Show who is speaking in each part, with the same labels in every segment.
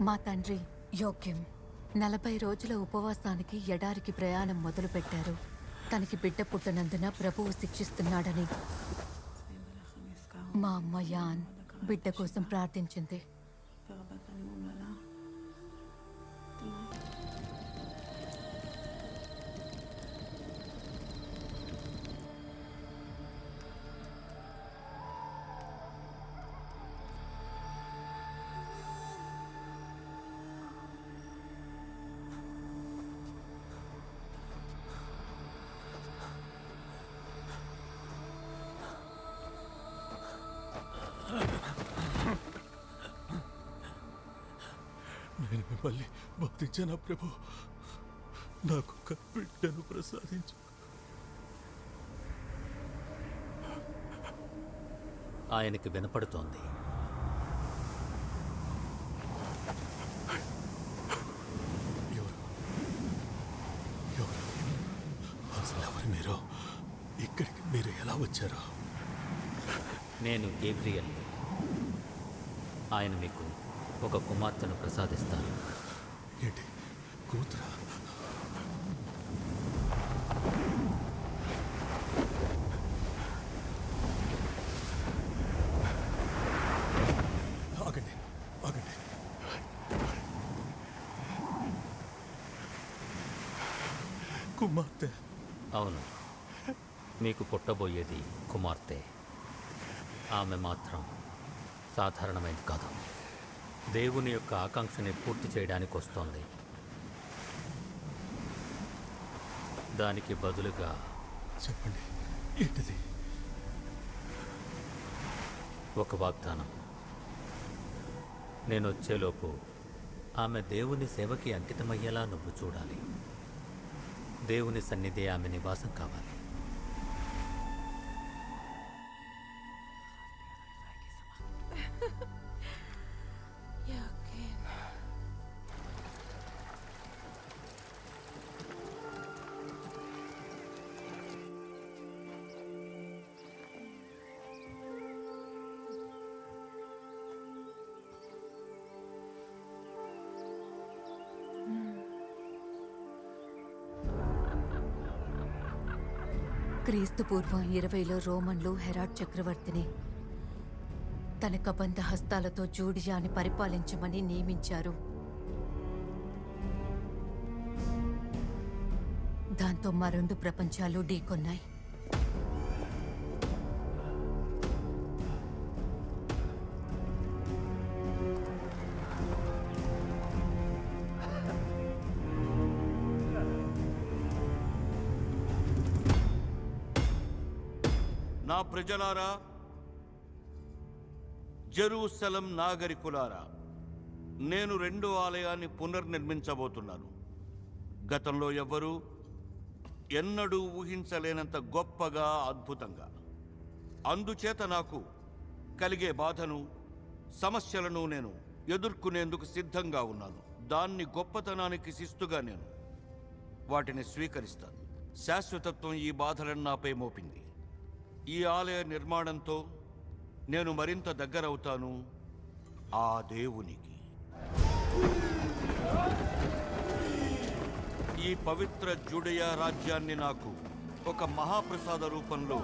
Speaker 1: మా తండ్రి యోగ్యం 40 రోజుల ఉపవాసానికి ఎడారికి ప్రయాణం మొదలుపెట్టారు. తనకి బిడ్డ పుట్టనందున ప్రభువు శిక్షిస్తున్నాడని. మా అమ్మ యాన్ బిడ్డ కోసం ప్రార్థించింది.
Speaker 2: నేను మిమ్మల్ని బాధించానా ప్రభు? నాకు ఒక బిడ్డను ప్రసాదించు.
Speaker 3: ఆయనకి వినపడుతోంది.
Speaker 2: అసలు ఎవరు మీరు? ఇక్కడికి మీరు ఎలా వచ్చారు?
Speaker 3: నేను గేబ్రియల్. ఆయన మీకు ఒక కుమార్తెను ప్రసాదిస్తాను.
Speaker 2: ఏంటి కూతురా? ఆగండి ఆగండి. కుమార్తె?
Speaker 3: అవును, మీకు పుట్టబోయేది కుమార్తె. ఆమె మాత్రం సాధారణమైనది కాదు. దేవుని యొక్క ఆకాంక్షని పూర్తి చేయడానికి వస్తోంది. దానికి బదులుగా
Speaker 2: చెప్పండి, ఏంటిది?
Speaker 3: ఒక వాగ్దానం. నేను వచ్చేలోపు ఆమె దేవుని సేవకి అంకితమయ్యేలా నువ్వు చూడాలి. దేవుని సన్నిధి ఆమె నివాసం కావాలి.
Speaker 1: క్రీస్తు పూర్వం 20లో రోమన్లు హెరాడ్ చక్రవర్తిని తన కబంధ హస్తాలతో జూడియాని పరిపాలించమని నియమించారు. దాంతో మా 2 ప్రపంచాలు ఢీకొన్నాయి.
Speaker 4: నా ప్రజలారా, జెరూసలం నాగరికులారా, నేను 2వ ఆలయాన్ని పునర్నిర్మించబోతున్నాను. గతంలో ఎవ్వరూ ఎన్నడూ ఊహించలేనంత గొప్పగా, అద్భుతంగా. అందుచేత నాకు కలిగే బాధను, సమస్యలను నేను ఎదుర్కొనేందుకు సిద్ధంగా ఉన్నాను. దాన్ని గొప్పతనానికి శిస్తుగా నేను వాటిని స్వీకరిస్తాను. శాశ్వతత్వం ఈ బాధలను నాపై మోపింది. ఈ ఆలయ నిర్మాణంతో నేను మరింత దగ్గరవుతాను ఆ దేవునికి. ఈ పవిత్ర జూడయా రాజ్యాన్ని నాకు ఒక మహాప్రసాద రూపంలో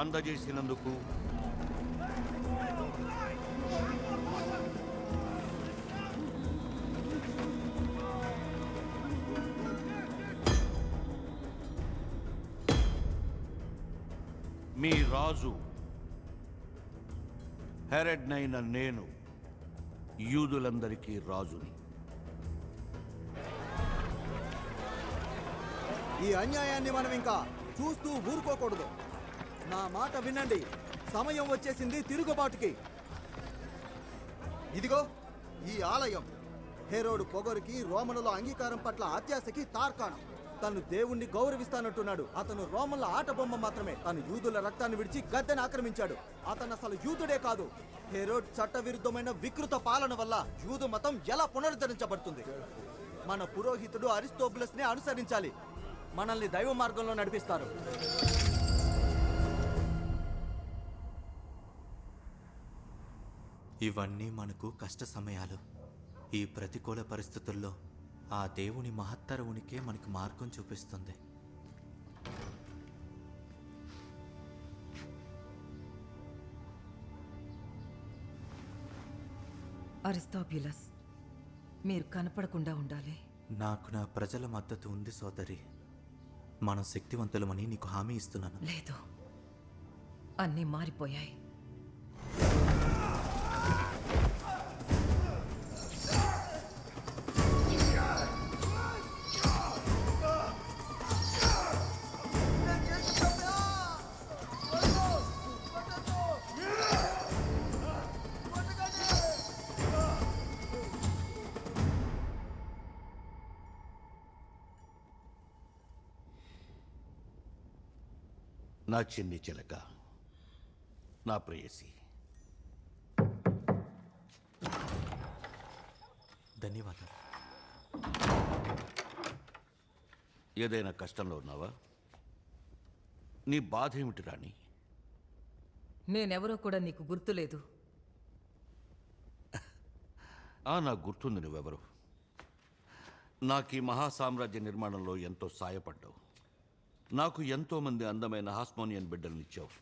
Speaker 4: అందజేసినందుకు మీ రాజు హెరోడ్నైన నేను యూదులందరికీ రాజుని.
Speaker 5: ఈ అన్యాయాన్ని మనం ఇంకా చూస్తూ ఊరుకోకూడదు. నా మాట వినండి. సమయం వచ్చేసింది తిరుగుబాటుకి. ఇదిగో ఈ ఆలయం హెరోడు పొగరుకి, రోమనుల అంగీకారం పట్ల అత్యాశకి తార్కాణం. తను దేవుణ్ణి గౌరవిస్తానంటున్నాడు. అతను రోమన్ల ఆట బొమ్మ మాత్రమే. తను యూదుల రక్తాన్ని విడిచి గద్దెను ఆక్రమించాడు. అతను అసలు యూదుడే కాదు. హెరోడ్ చట్టవిరుద్ధమైన వికృత పాలన వల్ల యూదు మతం ఎలా పునరుద్ధరించబడుతుంది? మన పురోహితుడు అరిస్టోబులస్ ని అనుసరించాలి. మనల్ని దైవ మార్గంలో నడిపిస్తారు.
Speaker 6: ఇవన్నీ మనకు కష్ట సమయాలు. ఈ ప్రతికూల పరిస్థితుల్లో ఆ దేవుని మహత్తర ఉనికే మనకు మార్గం చూపిస్తుంది.
Speaker 7: అరిస్తాబ్యులస్, మీరు కనపడకుండా ఉండాలి.
Speaker 6: నాకు నా ప్రజల మద్దతు ఉంది సోదరి. మనం శక్తివంతులమని నీకు హామీ ఇస్తున్నాను.
Speaker 7: లేదు, అన్నీ మారిపోయాయి.
Speaker 4: నా చిన్ని చిలక, నా ప్రేయసి,
Speaker 6: ధన్యవాదాలు.
Speaker 4: ఏదైనా కష్టంలో ఉన్నావా? నీ బాధ ఏమిటి రాణి?
Speaker 7: నేనెవరో కూడా నీకు గుర్తులేదు.
Speaker 4: నాకు గుర్తుంది నువ్వెవరు. నాకు ఈ మహాసామ్రాజ్య నిర్మాణంలో ఎంతో సాయపడ్డావు. నాకు ఎంతోమంది అందమైన హాస్మోనియన్ బిడ్డలనిచ్చావు.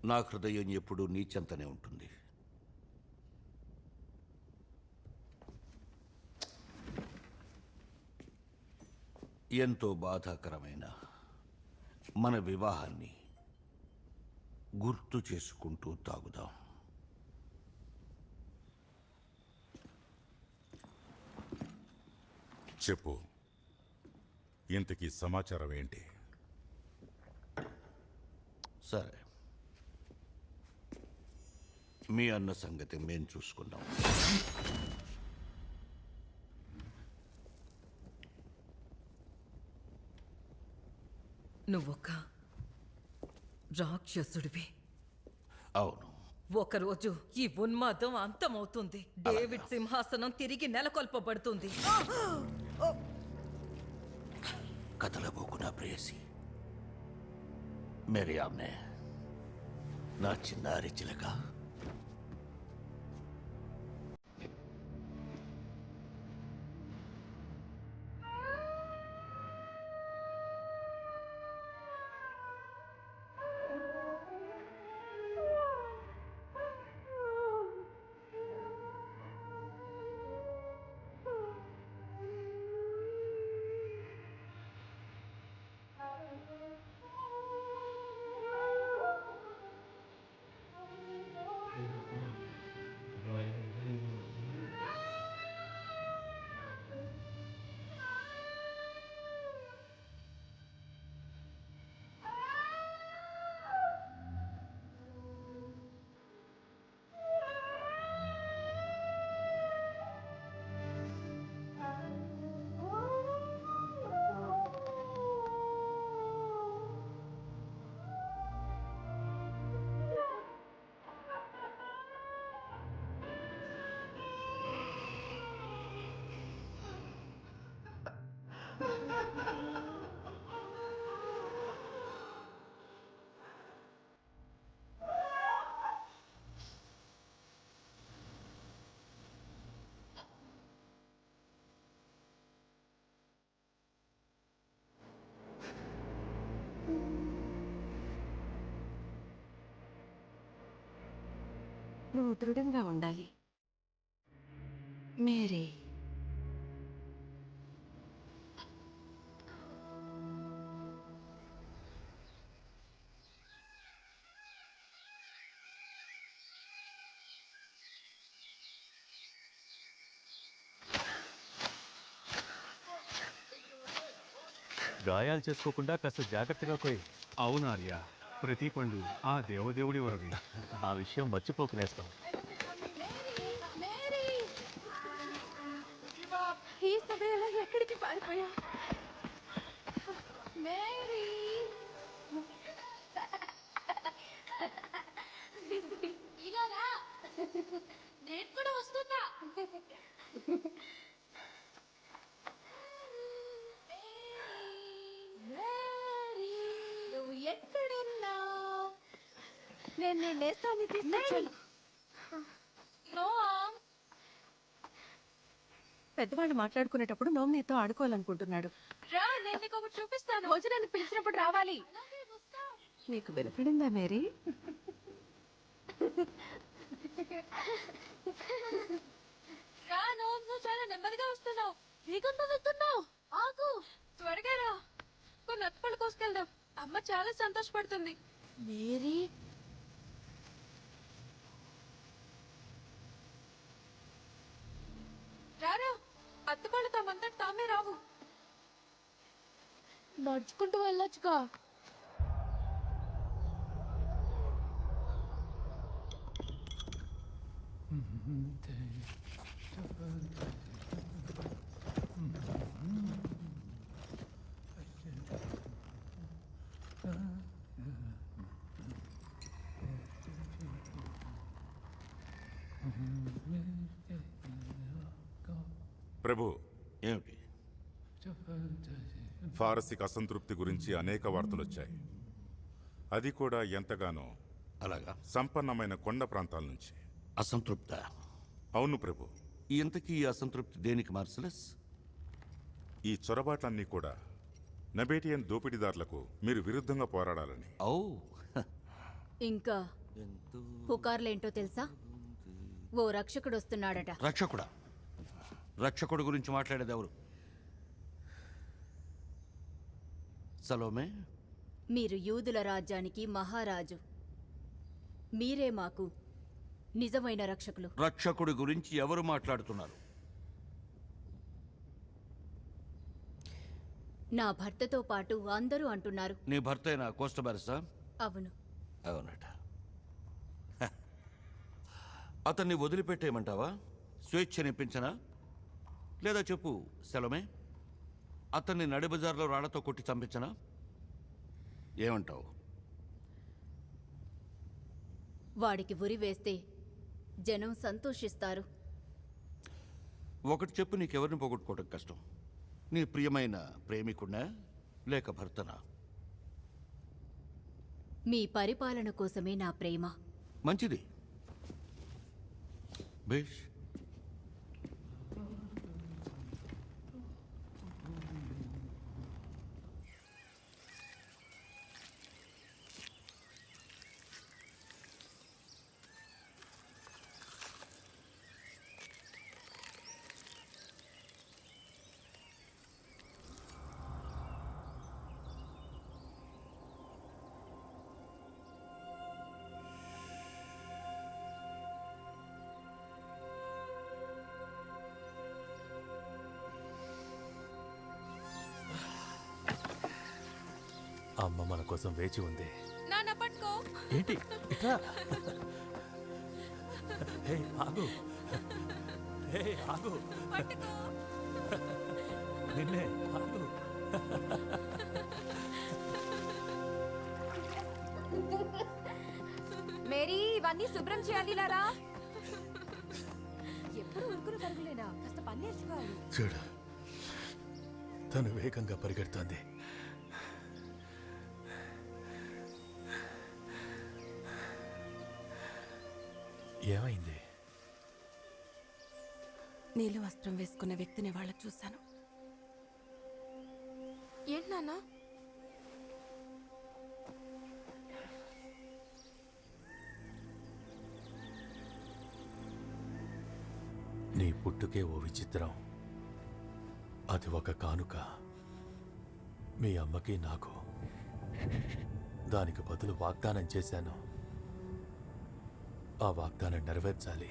Speaker 4: నా హృదయం ఎప్పుడూ నీ చెంతనే ఉంటుంది. ఎంతో బాధాకరమైన మన వివాహాన్ని గుర్తు చేసుకుంటూ తాగుదాం.
Speaker 2: చెప్పు, ఇంతకీ సమాచారం ఏంటి?
Speaker 4: సరే, మీ అన్న సంగతి మేం చూసుకున్నాం.
Speaker 7: నువ్వొక్క రాక్షసుడివి.
Speaker 4: అవును,
Speaker 7: ఒకరోజు ఈ ఉన్మాదం అంతమవుతుంది. డేవిడ్ సింహాసనం తిరిగి నెలకొల్పబడుతుంది.
Speaker 4: కదలబోకు నా ప్రేయసి. మేరీ ఆమె, నా చిన్నారి చిలక.
Speaker 8: నువ్వు దృఢంగా ఉండాలి మేరీ.
Speaker 9: గాయాలు చేసుకోకుండా కాస్త జాగ్రత్తగా పోయి.
Speaker 10: అవును ఆర్య, ప్రతి పండు ఆ దేవదేవుడి వరది.
Speaker 9: ఆ విషయం మర్చిపోకునేస్తాం.
Speaker 8: ఈ సమయంలో ఎక్కడికి పారిపోయా? మేరీ, ఇలా రా, నేను కూడా వస్తున్నా. నువ్వు ఎక్కడున్నావు? నేను నేస్తాన్ని తీసుకొచ్చాను.
Speaker 11: పెద్దవాళ్ళు మాట్లాడుకునేటప్పుడు నోమ్నీతో ఆడుకోవాలనుకుంటున్నాడు.
Speaker 8: రా, నేను నీకు ఒకటి చూపిస్తాను. భోజనానికి పిలిచినప్పుడు రావాలి.
Speaker 11: నీకు వినపడిందా మేరీ?
Speaker 8: రా, నువ్వు చాలా నెమ్మదిగా వస్తున్నావు. వేగంగా వెళ్తున్నావు. ఆగు, త్వరగా రా. కొన్ని అత్పళ్ళు కోసుకెళ్దాం. అమ్మ చాలా సంతోషపడుతుంది. మేరీ, రారా. అత్తపళ్ళు తమంతట తామే రావు. నడుచుకుంటూ వెళ్ళొచ్చుగా.
Speaker 12: ప్రభు,
Speaker 4: ఏమిటి?
Speaker 12: ఫారసిక్ అసంతృప్తి గురించి అనేక వార్తలు వచ్చాయి. అది కూడా ఎంతగానో
Speaker 4: అలాగా?
Speaker 12: సంపన్నమైన కొండ ప్రాంతాల నుంచి.
Speaker 4: అసంతృప్త?
Speaker 12: అవును ప్రభు.
Speaker 4: ఇంతకీ ఈ అసంతృప్తి దేనికి మార్సలస్?
Speaker 12: ఈ చొరబాట్లన్నీ కూడా నబేటియన్ దోపిడీదారులకు మీరు విరుద్ధంగా పోరాడాలని.
Speaker 4: ఓ,
Speaker 1: ఇంకా పుకార్లేంటో తెలుసా? ఓ రక్షకుడు వస్తున్నాడట.
Speaker 4: రక్షకుడా? రక్షకుడు గురించి మాట్లాడేది ఎవరు? సలోమే,
Speaker 1: మీరు యూదుల రాజ్యానికి మహారాజు. మీరే మాకు నిజమైన రక్షకులు.
Speaker 4: రక్షకుడి గురించి ఎవరు మాట్లాడుతున్నారు?
Speaker 1: నా భర్తతో పాటు అందరూ అంటున్నారు.
Speaker 4: నీ భర్తేనా కోస్టబర్సా?
Speaker 1: అవును.
Speaker 4: అవునట. అతన్ని వదిలిపెట్టేయమంటావా? స్వేచ్ఛనిప్పించనా? లేదా చెప్పు సెలమే, అతన్ని నడిబజార్లో రాళ్లతో కొట్టి చంపించనా? ఏమంటావు?
Speaker 1: వాడికి ఉరి వేస్తే జనం సంతోషిస్తారు.
Speaker 4: ఒకటి చెప్పు, నీకెవరిని పోగొట్టుకోవడం కష్టం? నీ ప్రియమైన ప్రేమికుడినా లేక భర్తనా?
Speaker 1: మీ పరిపాలన కోసమే నా ప్రేమ.
Speaker 4: మంచిది. బేష్.
Speaker 2: అమ్మ మన కోసం వేచి ఉంది.
Speaker 8: నాన్న పట్టుకో.
Speaker 2: ఏంటి ఇట్లా? హే ఆగు, హే ఆగు, నిన్నే ఆగు.
Speaker 1: మేరీ, ఇవన్నీ శుభ్రం చేయాలి. లారా, ఎప్పుడు ఉరుకులు పరుగులేనా? కాస్త పని నేర్చుకోవాలి.
Speaker 2: చూడు, తను వేగంగా పరిగెడుతోంది. ఏమైంది?
Speaker 11: నీలి వస్త్రం వేసుకున్న వ్యక్తిని వాళ్ళకి చూశాను.
Speaker 8: ఏంటి నాన్న?
Speaker 2: నీ పుట్టుకే ఓ విచిత్రం. అది ఒక కానుక మీ అమ్మకి నాకు. దానికి బదులు వాగ్దానం చేశాను. ఆ వాగ్దానం నెరవేర్చాలి.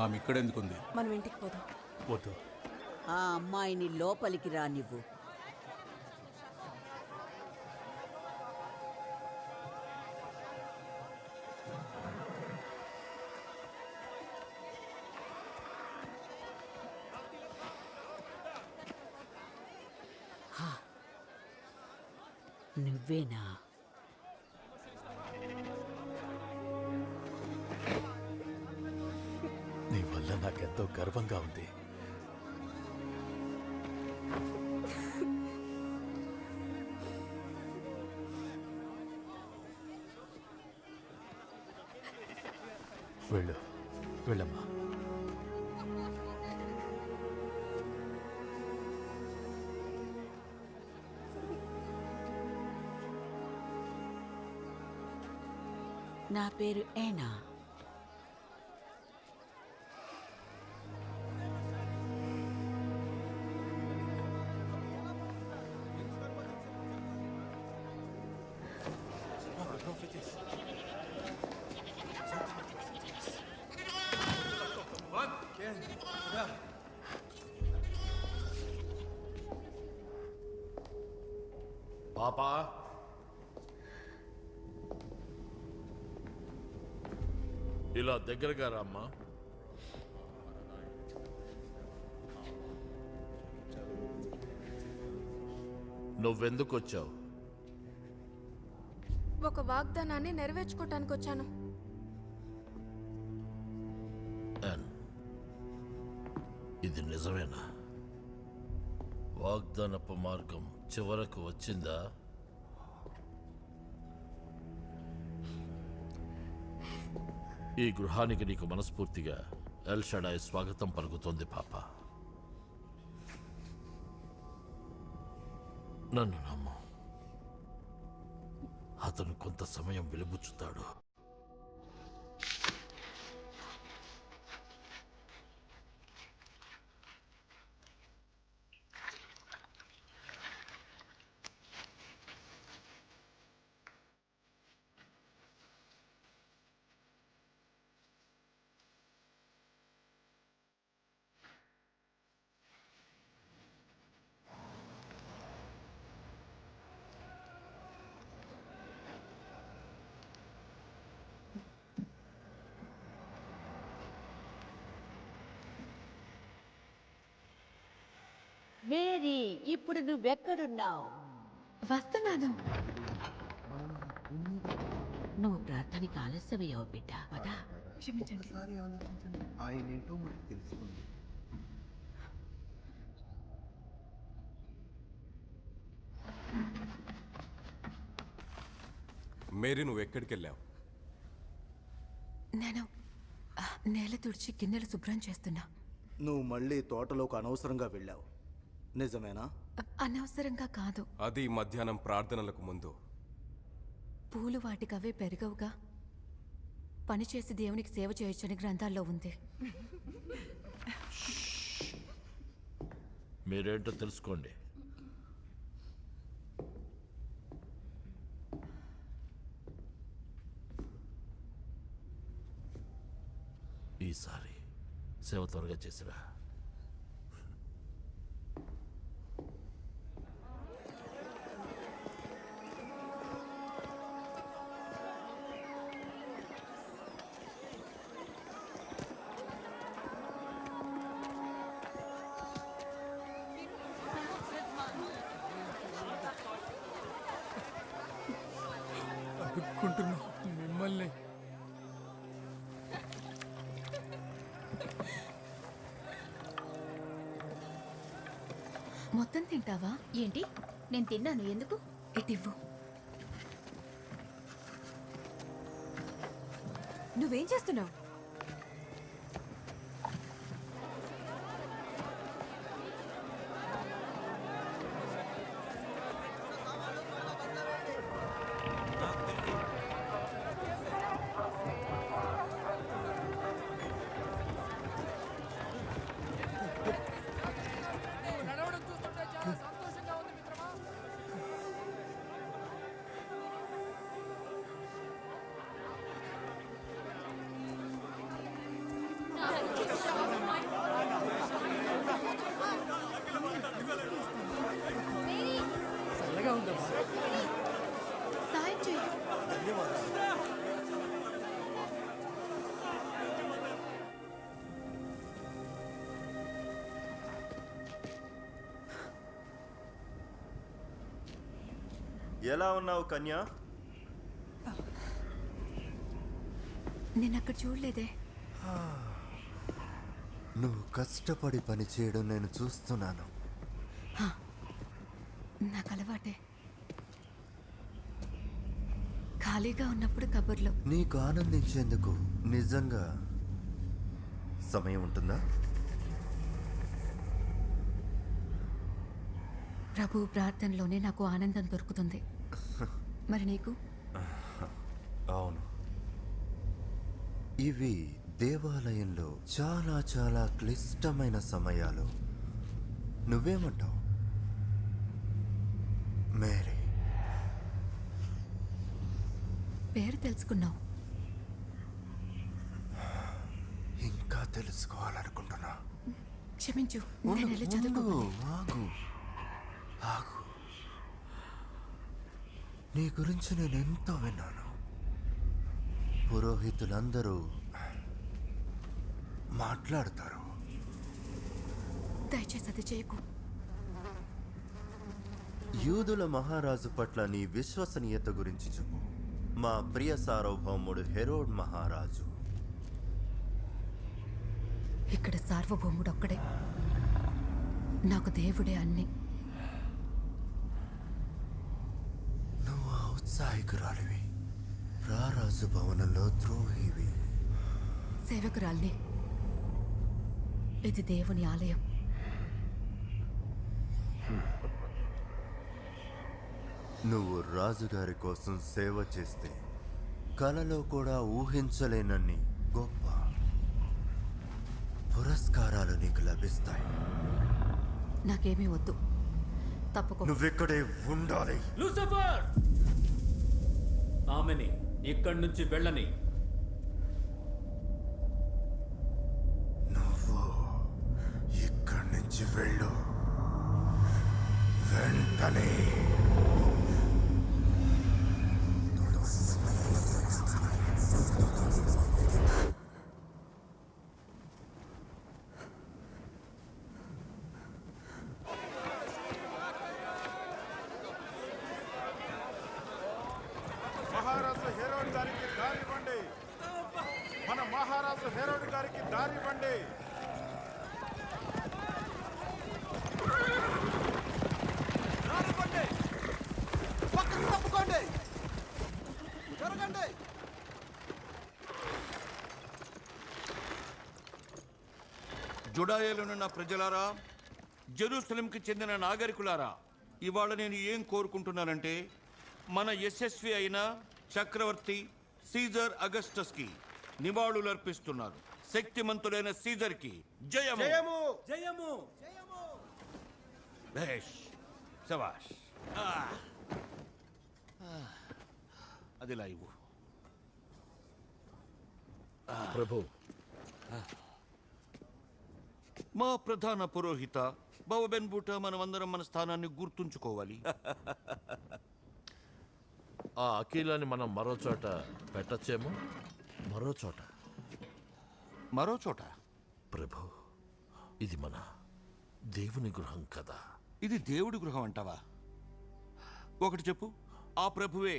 Speaker 2: ఆమె ఇక్కడెందుకుంది?
Speaker 11: మనం ఇంటికి పోదాం.
Speaker 2: వద్దు.
Speaker 13: ఆ అమ్మాయిని లోపలికి రానివ్వు. నువ్వేనా?
Speaker 2: నీ వల్ల నాకెంతో గర్వంగా ఉంది. వెళ్ళు, వెళ్ళమ్మా.
Speaker 13: నా పేరు ఏనా.
Speaker 14: పాపా, ఇలా దగ్గరగా రామ్మా. నువ్వెందుకు వచ్చావు?
Speaker 8: ఒక వాగ్దానాన్ని నెరవేర్చుకోవటానికి వచ్చాను.
Speaker 14: ఇది నిజమేనా? వాగ్దానపు మార్గం చివరకు వచ్చిందా? ఈ గృహానికి నీకు మనస్ఫూర్తిగా ఎల్ షడాయ్ స్వాగతం పలుకుతోంది పాప. నన్ను నమ్ము, అతను కొంత సమయం వెలుబుచ్చుతాడు.
Speaker 13: మేరీ, ఇప్పుడు నువ్వెక్కడున్నావు?
Speaker 1: వస్తున్నాను.
Speaker 13: నువ్వు ప్రార్థనకి ఆలస్యమయ్యావు బిడ్డ. పదా.
Speaker 1: క్షమించండి.
Speaker 5: ఆయనేంటో మనకు తెలుసుకుంది.
Speaker 15: మేరీ, నువ్వు ఎక్కడికి వెళ్ళావు?
Speaker 1: నేను నేల తుడిచి గిన్నెలు శుభ్రం చేస్తున్నా.
Speaker 5: నువ్వు మళ్ళీ తోటలోకి అనవసరంగా వెళ్ళావు, నిజమేనా?
Speaker 1: అనవసరంగా కాదు.
Speaker 15: అది మధ్యాహ్నం ప్రార్థనలకు ముందు.
Speaker 1: పూలు వాటికవే పెరగవుగా. పనిచేసి దేవునికి సేవ చేయొచ్చని గ్రంథాల్లో ఉంది.
Speaker 14: మీరేంటో తెలుసుకోండి. ఈసారి సేవ త్వరగా చేసిరా.
Speaker 2: అడుక్కుంటున్నా మిమ్మల్ని.
Speaker 1: మొత్తం తింటావా?
Speaker 16: ఏంటి? నేను తిన్నాను. ఎందుకు?
Speaker 1: ఇటివ్వు. నువ్వేం చేస్తున్నావు?
Speaker 17: ఎలా ఉన్నావు కన్యా?
Speaker 1: నేను అక్కడ చూడలేదే.
Speaker 18: నువ్వు కష్టపడి పని చేయడం నేను చూస్తున్నాను.
Speaker 1: నాకు అలవాటే. ఖాళీగా ఉన్నప్పుడు కబుర్లు.
Speaker 18: నీకు ఆనందించేందుకు నిజంగా సమయం ఉంటుందా?
Speaker 1: ప్రభు ప్రార్థనలోనే నాకు ఆనందం దొరుకుతుంది. మరి నీకు?
Speaker 18: అవును. ఇవి దేవాలయంలో చాలా చాలా క్లిష్టమైన సమయాలు. నువ్వేమంటావు మేరీ?
Speaker 1: పేరు తెలుసుకున్నావు.
Speaker 18: ఇంకా తెలుసుకోవాలనుకుంటున్నా.
Speaker 1: క్షమించు, నేను వెళ్ళి చదువుకోవాలి.
Speaker 18: ఆగు. నీ గురించి నేను ఎంతో విన్నాను. పురోహితులందరూ మాట్లాడతారు.
Speaker 1: దయచేసి అది చేయకు.
Speaker 18: యూదుల మహారాజు పట్ల నీ విశ్వసనీయత గురించి చెప్పు. మా ప్రియ సార్వభౌముడు హెరోడ్ మహారాజు.
Speaker 1: ఇక్కడ సార్వభౌముడు ఒక్కడే. నాకు దేవుడే అన్ని.
Speaker 18: నువ్వు ఔత్సాహికురాలివి, రారాజు భవనంలో ద్రోహివి.
Speaker 1: సేవకురాల్ని. ఇది దేవుని ఆలయం.
Speaker 18: నువ్వు రాజుగారి కోసం సేవ చేస్తే కలలో కూడా ఊహించలేనన్ని గొప్ప పురస్కారాలు నీకు లభిస్తాయి.
Speaker 1: నాకేమీ వద్దు, తప్పుకో.
Speaker 18: నువ్వెక్కడే ఉండాలి.
Speaker 3: లూసిఫర్, ఆమెని ఇక్కడి నుంచి వెళ్ళని.
Speaker 18: నువ్వు ఇక్కడి నుంచి వెళ్ళు వెంటనే.
Speaker 12: మహారాజు హెరోడ్ గారికి దారివ్వండి. మన మహారాజు హెరోడ్ గారికి దారివ్వండి.
Speaker 5: పక్కకు తప్పుకోండి, జరగండి.
Speaker 4: జుడాయేలునున్న ప్రజలారా, జెరూసలంకి చెందిన నాగరికులారా, ఇవాళ నేను ఏం కోరుకుంటున్నానంటే, మన యశస్వి అయిన చక్రవర్తి సీజర్ అగస్టస్కి నివాళులు అర్పిస్తున్నారు. శక్తిమంతుడైన సీజర్కి జయము
Speaker 5: జయము
Speaker 4: జయము. భేష్, శబాష్. అది లైవ్.
Speaker 14: ప్రభు,
Speaker 4: మా ప్రధాన పురోహిత బాబెన్ బూటా, మనమందరం మన స్థానాన్ని గుర్తుంచుకోవాలి.
Speaker 14: ఆ అఖిలాన్ని మనం మరో చోట పెట్టచ్చేమో. మరో చోట ప్రభు, ఇది మన దేవుని గృహం కదా.
Speaker 4: ఇది దేవుడి గృహం అంటావా? ఒకటి చెప్పు, ఆ ప్రభువే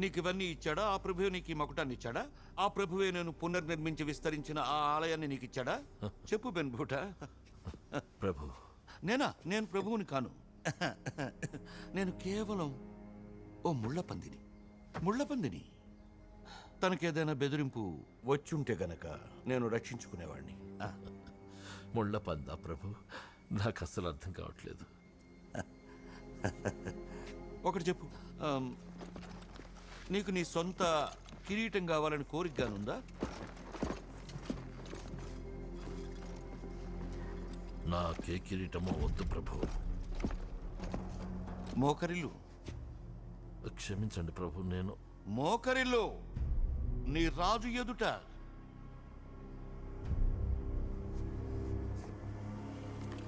Speaker 4: నీకు ఇవన్నీ ఇచ్చాడా? ఆ ప్రభువే నీకు ఈ మకుటాన్ని ఇచ్చాడా? ఆ ప్రభువే నేను పునర్నిర్మించి విస్తరించిన ఆ ఆలయాన్ని నీకు ఇచ్చాడా? చెప్పు బెన్బూటా.
Speaker 14: ప్రభు,
Speaker 4: నేను ప్రభువుని కాను. నేను కేవలం ఓ ముళ్ళపందిని. తనకేదైనా బెదిరింపు వచ్చుంటే గనక నేను రక్షించుకునేవాడిని.
Speaker 14: ముళ్ళపందా ప్రభు? నాకు అసలు అర్థం కావట్లేదు.
Speaker 4: ఒకటి చెప్పు, నీకు నీ సొంత కిరీటం కావాలని కోరికగానుందా?
Speaker 14: నాకే కిరీటమో వద్దు ప్రభు.
Speaker 4: మోకరిల్లు.
Speaker 14: క్షమించండి ప్రభు, నేను
Speaker 4: మోకరిల్లు నీ రాజు ఎదుట.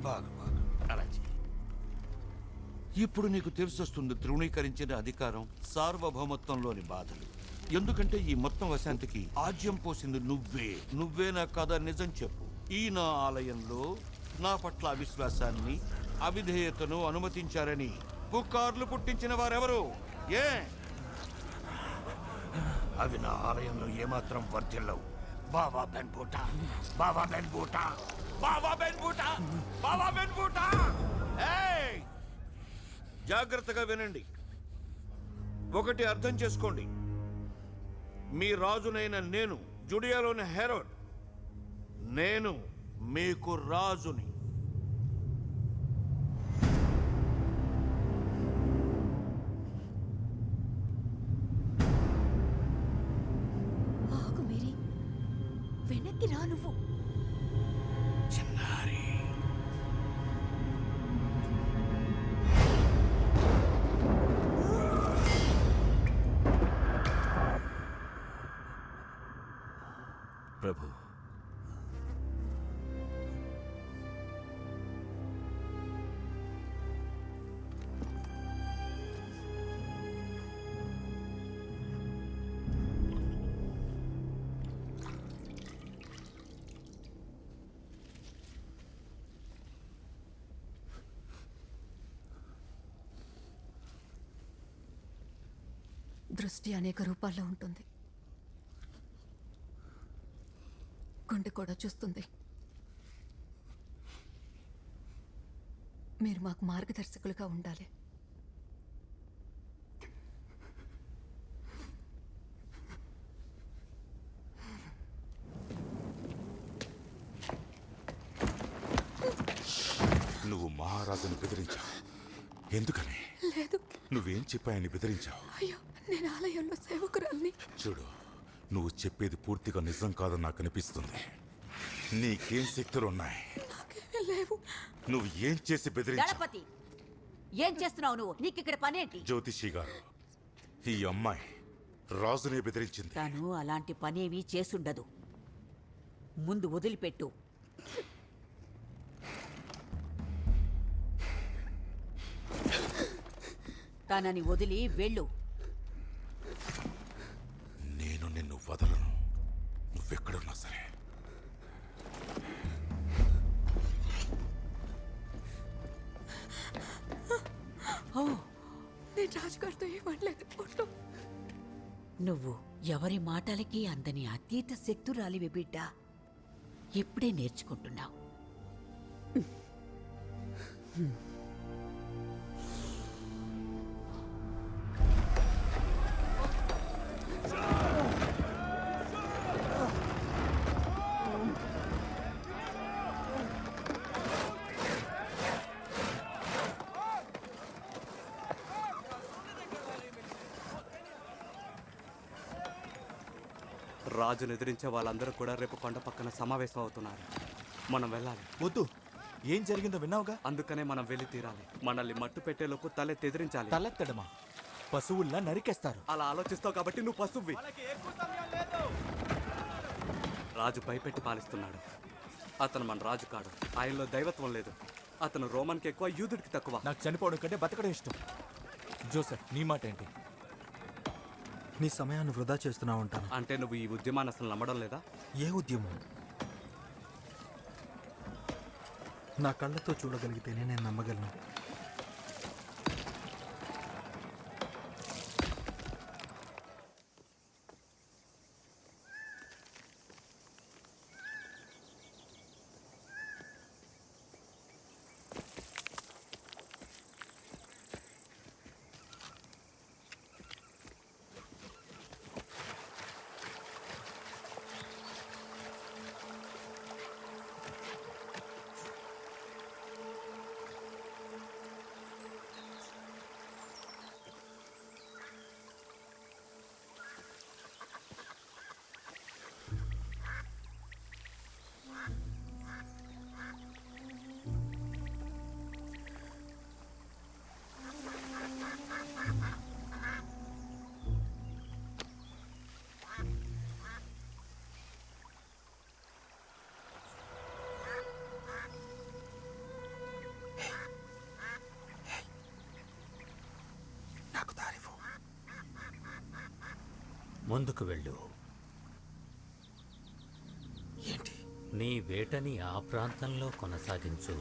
Speaker 4: బాగా అలా చెయ్యి. ఇప్పుడు నీకు తెలిసొస్తుంది తృణీకరించిన అధికారం, సార్వభౌమత్వంలోని బాధలు. ఎందుకంటే ఈ మొత్తం అశాంతికి ఆజ్యం పోసింది నువ్వే నా కథ నిజం చెప్పు. ఈ నా ఆలయంలో నా పట్ల అవిశ్వాసాన్ని, అవిధేయతను అనుమతించారని పుకార్లు పుట్టించిన వారెవరు? ఏ అవి నా ఆలయంలో ఏమాత్రం వర్ధిల్లవు. బావా బెన్ బూటా, బావా బెన్ బూటా, బావా బెన్ బూటా, బావా బెన్ బూటా. ఏయ్! జాగ్రత్తగా వినండి. ఒకటి అర్థం చేసుకోండి. మీ రాజునైన నేను, జుడియాలోని హెరోడ్, నేను మీకు రాజుని.
Speaker 1: ఆగు మేరీ, వెనక్కి రా నువ్వు.
Speaker 4: చిన్నారి,
Speaker 2: ప్రభు,
Speaker 1: దృష్టి అనేక రూపాల్లో ఉంటుంది. గుండె కూడా చూస్తుంది. మీరు మాకు మార్గదర్శకులుగా ఉండాలి.
Speaker 12: నువ్వు మహారాజును బెదిరించావు. ఎందుకని?
Speaker 1: లేదు,
Speaker 12: నువ్వేం చెప్పాయని బెదిరించావు?
Speaker 1: అయ్యో, నేను ఆలయంలో సేవకురాల్ని.
Speaker 12: చూడు, నువ్వు చెప్పేది పూర్తిగా నిజం కాదని నాకు అనిపిస్తుంది. నీకేం శక్తులున్నాయి?
Speaker 1: నాకేమీ లేవు.
Speaker 12: నువ్వు ఏం చేసి బెదిరించావు?
Speaker 13: గణపతి, ఏం చేస్తున్నావు నువ్వు? నీకిక్కడ పనేంటి?
Speaker 12: జ్యోతిషి గారు, ఈ అమ్మాయి రాజునే బెదిరించింది.
Speaker 13: తను అలాంటి పనేమీ చేసుండదు. ముందు వదిలిపెట్టు. తనని వదిలి వెళ్ళు.
Speaker 12: నేను నిన్ను వదలను, నువ్వెక్కడున్నా సరే.
Speaker 13: ఓ,
Speaker 1: నేను రాజుగారితో ఏమనలేదు.
Speaker 13: నువ్వు ఎవరి మాటలకి అందని అతీత శక్తురాలివి బిడ్డ. ఇప్పుడే నేర్చుకుంటున్నావు.
Speaker 17: రాజును ఎదిరించే వాళ్ళందరూ కూడా రేపు కొండ పక్కన సమావేశం అవుతున్నారు. మనం వెళ్ళాలి.
Speaker 6: వద్దు, ఏం జరిగిందో విన్నావుగా.
Speaker 17: అందుకనే మనం వెళ్ళి తీరాలి. మనల్ని మట్టు పెట్టేలోపు తలెత్తి ఎదిరించాలి.
Speaker 6: తలెత్తడమా? పశువుల్లా నరికేస్తారు.
Speaker 17: అలా ఆలోచిస్తావు కాబట్టి నువ్వు పశువువి. రాజు భయపెట్టి పాలిస్తున్నాడు. అతను మన రాజు కాడు. ఆయనలో దైవత్వం లేదు. అతను రోమన్కి ఎక్కువ, యూదుడికి తక్కువ.
Speaker 6: నాకు చనిపోవడం కంటే బతకడం ఇష్టం. జోసెఫ్, నీ మాట ఏంటి?
Speaker 19: నీ సమయాన్ని వృధా చేస్తున్నావు అంటాను.
Speaker 17: అంటే నువ్వు ఈ ఉద్యమాన్ని అసలు నమ్మడం లేదా?
Speaker 19: ఏ ఉద్యమం? నా కళ్ళతో చూడగలిగితేనే నేను నమ్మగలను.
Speaker 3: ముందుకు వెళ్ళు.
Speaker 19: ఏంటి?
Speaker 3: నీ వేటని ఆ ప్రాంతంలో కొనసాగించు.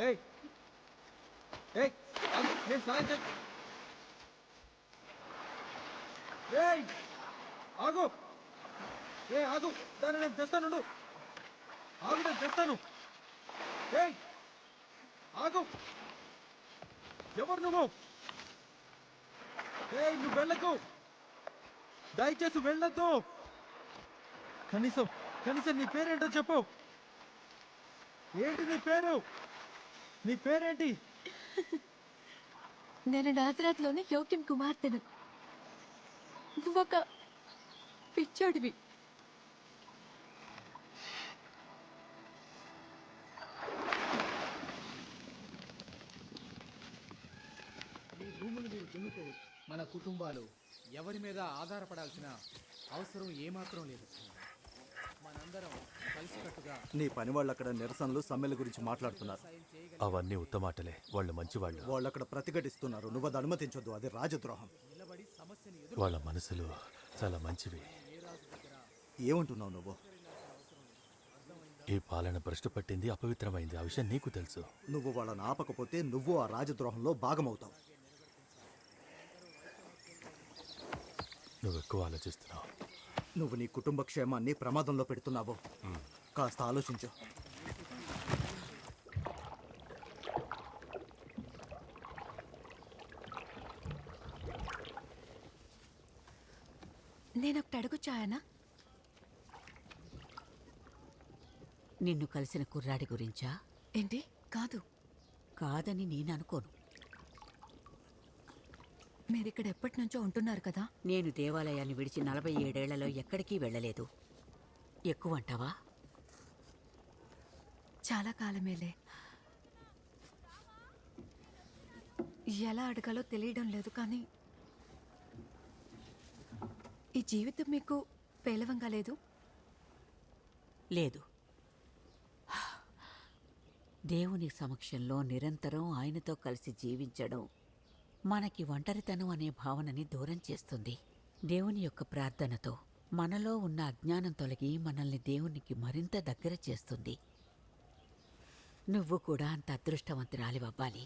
Speaker 19: ఏయ్ ఏయ్ ఆగు, నేను సాయం చే ఏయ్ ఆగు ఆగు దాన్ని నేను తెస్తాను ఆగు నేను తెస్తాను ఏయ్ ఆగు ఎవరు నువ్వు ఏయ్ నువ్వు వెళ్ళకు దయచేసి వెళ్ళొద్దు కనీసం నీ పేరేంటో చెప్పు ఏంటి నీ పేరేంటి
Speaker 1: నేను నాజరాత్లోని యోక్యం కుమార్తెను. నువ్వొక పిచ్చోడివి.
Speaker 20: ఈ భూములు మీరు దున్నుకోవచ్చు. మన కుటుంబాలు ఎవరి మీద ఆధారపడాల్సిన అవసరం ఏమాత్రం లేదు. మనందరం కలిసికట్టుగా
Speaker 5: నీ పని వాళ్ళు అక్కడ నిరసనలు సమ్మెల గురించి మాట్లాడుతున్నారు.
Speaker 2: అవన్నీ ఉత్తమాటలే, వాళ్ళు మంచివాళ్ళు.
Speaker 5: వాళ్ళు అక్కడ ప్రతిఘటిస్తున్నారు. నువ్వు అది అనుమతించొద్దు, అది రాజద్రోహం.
Speaker 2: వాళ్ళ మనసులు చాలా మంచివి.
Speaker 5: ఏమంటున్నావు నువ్వు?
Speaker 2: ఈ పాలన భ్రష్టు పట్టింది, అపవిత్రమైంది. ఆ విషయం నీకు తెలుసు.
Speaker 5: నువ్వు వాళ్ళని ఆపకపోతే నువ్వు ఆ రాజద్రోహంలో భాగమవుతావు.
Speaker 2: నువ్వు ఎక్కువ ఆలోచిస్తున్నావు.
Speaker 5: నువ్వు నీ కుటుంబ క్షేమాన్ని ప్రమాదంలో పెడుతున్నావు. కాస్త ఆలోచించు.
Speaker 1: నేనొకటి అడుగుచాయనా?
Speaker 13: నిన్ను కలిసిన కుర్రాడి గురించా?
Speaker 1: ఏంటి? కాదు.
Speaker 13: కాదని నేను అనుకోను.
Speaker 1: మీరిక్కడ ఎప్పటి నుంచో ఉంటున్నారు కదా?
Speaker 13: నేను దేవాలయాన్ని విడిచి 47 ఏళ్లలో ఎక్కడికి వెళ్ళలేదు. ఎక్కువ అంటావా?
Speaker 1: చాలా కాలమేలే. ఎలా అడగాలో తెలియడం లేదు, కానీ ఈ జీవితం మీకు పేలవంగా లేదు?
Speaker 13: లేదు. దేవుని సమక్షంలో నిరంతరం ఆయనతో కలిసి జీవించడం మనకి ఒంటరితనం అనే భావనని దూరం చేస్తుంది. దేవుని యొక్క ప్రార్థనతో మనలో ఉన్న అజ్ఞానం తొలగి మనల్ని దేవునికి మరింత దగ్గర చేస్తుంది. నువ్వు కూడా అంత అదృష్టవంతురాలివవ్వాలి.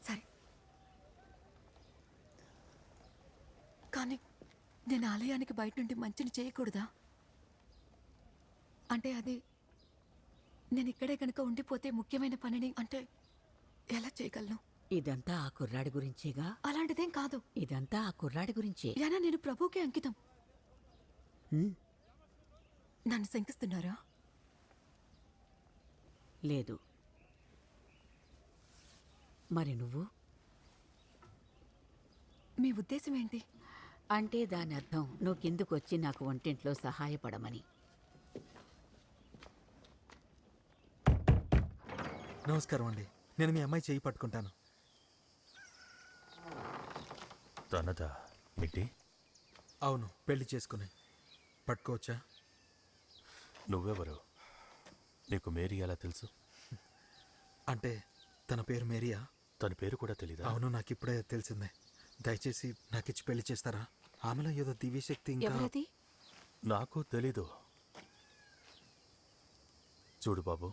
Speaker 1: సరే, కానీ నేను ఆలయానికి బయట నుండి మంచిని చేయకూడదా? అంటే అది నేను ఇక్కడే కనుక ఉండిపోతే ముఖ్యమైన పనిని అంటే ఎలా చేయగలను?
Speaker 13: ఇదంతా ఆ కుర్రాడి గురించేగా?
Speaker 1: అలాంటిదేం కాదు.
Speaker 13: ఇదంతా ఆ కుర్రాడి గురించే.
Speaker 1: యానా, నేను ప్రభువుకే అంకితం. నన్ను శంకిస్తున్నారా?
Speaker 13: లేదు. మరి నువ్వు?
Speaker 1: మీ ఉద్దేశం ఏంటి?
Speaker 13: అంటే దాని అర్థం నువ్వు కిందకొచ్చి నాకు వంటింట్లో సహాయపడమని.
Speaker 19: నమస్కారం అండి. నేను మీ అమ్మాయి చేయి పట్టుకుంటాను.
Speaker 2: తనదా ఏంటి?
Speaker 19: అవును, పెళ్లి చేసుకుని. పట్టుకోవచ్చా?
Speaker 2: నువ్వెవరు? నీకు మేరీ ఎలా తెలుసు?
Speaker 19: అంటే తన పేరు మేరీయా?
Speaker 2: తన పేరు కూడా తెలీదా?
Speaker 19: అవును, నాకు ఇప్పుడే తెలిసిందే. దయచేసి నాకిచ్చి పెళ్లి చేస్తారా? ఆమెలో ఏదో దివ్యశక్తి. ఇంకా
Speaker 2: నాకు తెలీదు. చూడు బాబు,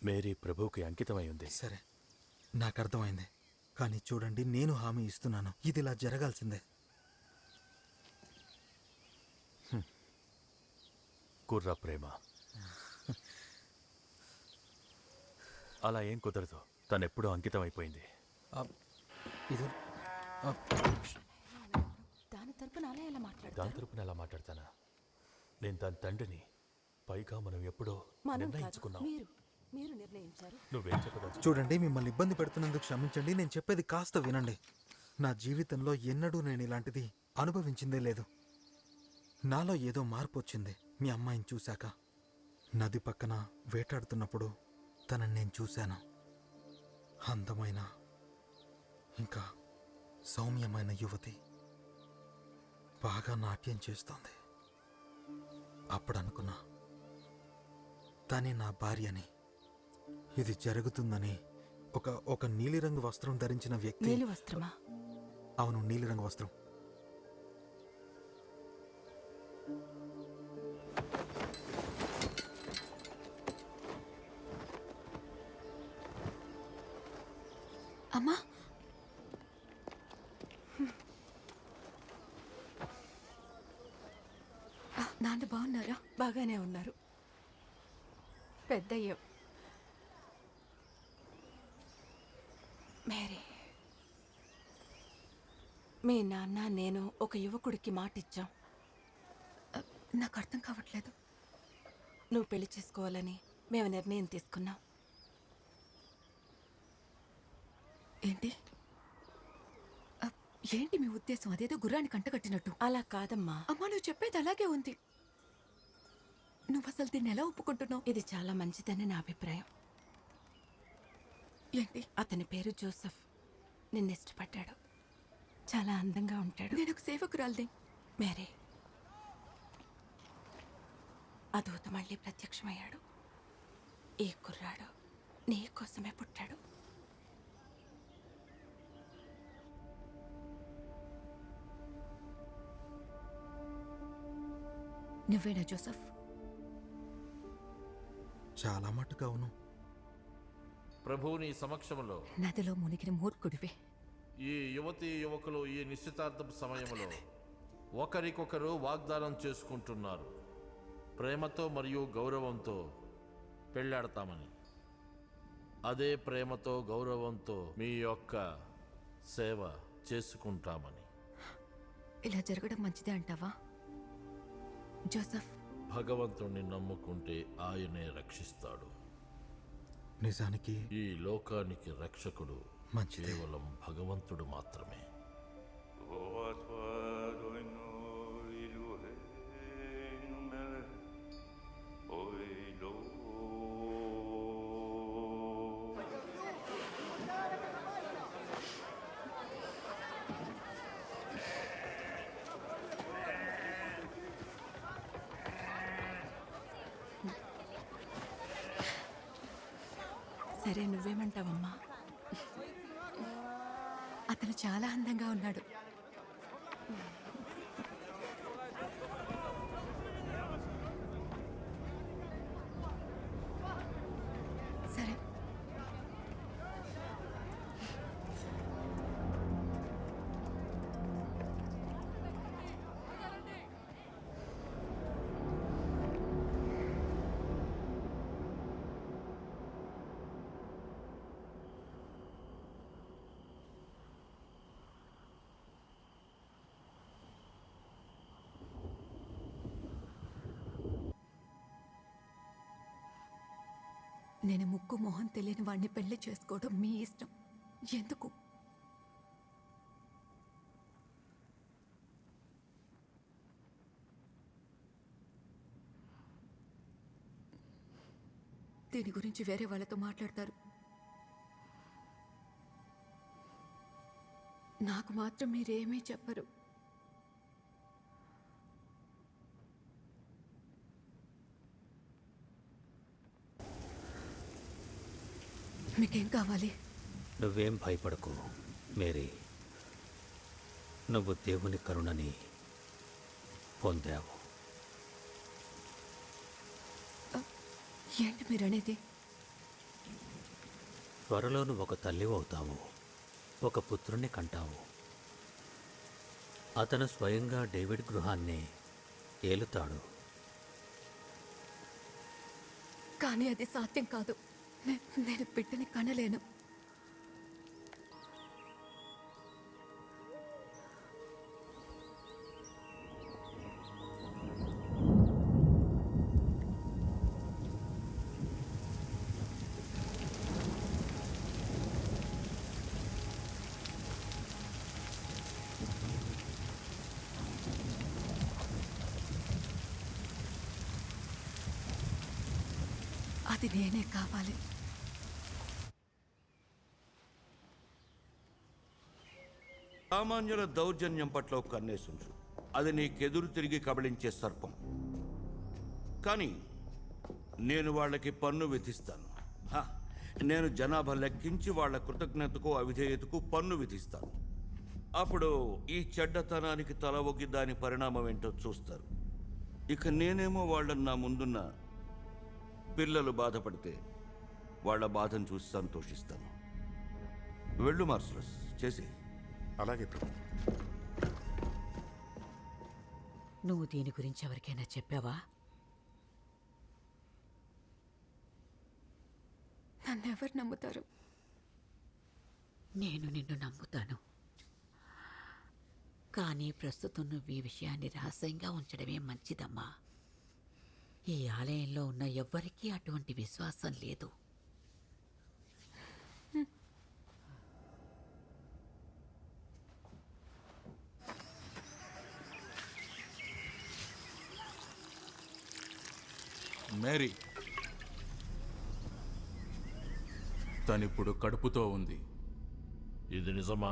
Speaker 2: మేరీ ప్రభువుకి అంకితమై ఉంది.
Speaker 19: సరే, నాకు అర్థమైంది. కానీ చూడండి, నేను హామీ ఇస్తున్నాను, ఇది ఇలా జరగాల్సిందే.
Speaker 2: కుర్ర ప్రేమ అలా ఏం కుదరదు. తనెప్పుడూ అంకితం అయిపోయింది.
Speaker 19: ఇది
Speaker 11: దాని తరపున అలా ఎలా మాట్లాడతారు?
Speaker 2: దాని తరపున ఎలా మాట్లాడతానా? నేను దాని తండ్రిని. పైగా మనం ఎప్పుడో నిర్ణయించుకున్నాం.
Speaker 11: మీరు నిర్ణయించారు.
Speaker 2: నువ్వేం చెప్పదచ్చు?
Speaker 19: చూడండి, మిమ్మల్ని ఇబ్బంది పెడుతున్నందుకు క్షమించండి. నేను చెప్పేది కాస్త వినండి. నా జీవితంలో ఎన్నడూ నేను ఇలాంటిది అనుభవించిందే లేదు. నాలో ఏదో మార్పు వచ్చింది మీ అమ్మాయిని చూశాక. నది పక్కన వేటాడుతున్నప్పుడు తనని నేను చూశాను. అందమైన ఇంకా సౌమ్యమైన యువతి, బాగా నాట్యం చేస్తోంది. అప్పుడు అనుకున్నా, తనే నా భార్యని. ఇది జరుగుతుందని ఒక నీలిరంగు వస్త్రం ధరించిన వ్యక్తి.
Speaker 11: నీలి వస్త్రమా?
Speaker 19: అవును, నీలిరంగు వస్త్రం.
Speaker 1: అమ్మా నాన్న బాగున్నారా?
Speaker 11: బాగానే ఉన్నారు. పెద్దయ్యం. మేరీ, మీ నాన్న నేను ఒక యువకుడికి మాటిచ్చాం.
Speaker 1: నాకు అర్థం కావట్లేదు.
Speaker 11: నువ్వు పెళ్లి చేసుకోవాలని మేము నిర్ణయం తీసుకున్నాం.
Speaker 1: ఏంటి ఏంటి మీ ఉద్దేశం? అదేదో గుర్రాన్ని కంటకట్టినట్టు.
Speaker 11: అలా కాదమ్మా.
Speaker 1: అమ్మా నువ్వు చెప్పేది అలాగే ఉంది. నువ్వు అసలు దీన్ని ఎలా ఒప్పుకుంటున్నావు?
Speaker 11: ఇది చాలా మంచిదని నా అభిప్రాయం.
Speaker 1: ఏంటి?
Speaker 11: అతని పేరు జోసెఫ్. నిన్ను ఇష్టపడ్డాడు. చాలా అందంగా ఉంటాడు.
Speaker 1: నేను ఒక సేవకురాలిని.
Speaker 11: మేరీ, ఆ దూత మళ్ళీ ప్రత్యక్షమయ్యాడు. ఈ కుర్రాడు నీ కోసమే పుట్టాడు.
Speaker 1: నువ్వేనా జోసెఫ్?
Speaker 19: చాలా మటుకు అవును.
Speaker 14: ప్రభువుని సమక్షంలో
Speaker 1: నదిలో మునిగిన మూర్ఖుడివే.
Speaker 14: ఈ యువతీ యువకులు ఈ నిశ్చితార్థం సమయంలో ఒకరికొకరు వాగ్దానం చేసుకుంటున్నారు, ప్రేమతో మరియు గౌరవంతో పెళ్ళాడతామని. అదే ప్రేమతో గౌరవంతో మీ యొక్క సేవ చేసుకుంటామని.
Speaker 1: ఇలా జరగడం మంచిదే అంటావా జోసెఫ్?
Speaker 14: భగవంతుణ్ణి నమ్ముకుంటే ఆయనే రక్షిస్తాడు.
Speaker 19: నిజానికి
Speaker 14: ఈ లోకానికి రక్షకుడు
Speaker 19: మంచిదే.
Speaker 14: కేవలం భగవంతుడు మాత్రమే.
Speaker 11: సరే, నువ్వేమంటావమ్మా?
Speaker 1: అతను చాలా అందంగా ఉన్నాడు. సరే, నేను ముక్కు మొహం తెలియని వాడిని పెళ్లి చేసుకోవడం మీ ఇష్టం. ఎందుకు? దీని గురించి వేరే వాళ్ళతో మాట్లాడతారు. నాకు మాత్రం మీరేమీ చెప్పరు. మీకేం కావాలి?
Speaker 3: నువ్వేం భయపడకు మేరీ. నువ్వు దేవుని కరుణని పొందావు.
Speaker 1: ఏంటి మీరనేది?
Speaker 3: త్వరలో నువ్వు ఒక తల్లి అవుతావు, ఒక పుత్రుని కంటావు. అతను స్వయంగా డేవిడ్ గృహాన్ని ఏలుతాడు.
Speaker 1: కానీ అది సాధ్యం కాదు. నేను బిడ్డని కనలేను. అది నేనే కావాలి.
Speaker 4: సామాన్యుల దౌర్జన్యం పట్ల ఒక కన్నేసుంచు. అది నీకెదురు తిరిగి కబళించే సర్పం. కానీ నేను వాళ్ళకి పన్ను విధిస్తాను. నేను జనాభా లెక్కించి వాళ్ళ కృతజ్ఞతకు అవిధేయతకు పన్ను విధిస్తాను. అప్పుడు ఈ చెడ్డతనానికి తల ఒగ్గి దాని పరిణామం ఏంటో చూస్తారు. ఇక నేనేమో వాళ్ళని నా ముందున్న పిల్లలు బాధపడితే వాళ్ళ బాధను చూసి సంతోషిస్తాను. వెళ్ళు మార్సలస్, చేసి.
Speaker 12: అలాగే ప్రభు.
Speaker 13: నువ్వు దీని గురించి ఎవరికైనా చెప్పావా?
Speaker 1: నన్నెవరు నమ్ముతారు?
Speaker 13: నేను నిన్ను నమ్ముతాను. కానీ ప్రస్తుతం నువ్వు ఈ విషయాన్ని రహస్యంగా ఉంచడమే మంచిదమ్మా. ఈ ఆలయంలో ఉన్న ఎవ్వరికీ అటువంటి విశ్వాసం లేదు.
Speaker 2: మేరీ తనిప్పుడు కడుపుతో ఉంది.
Speaker 14: ఇది నిజమా?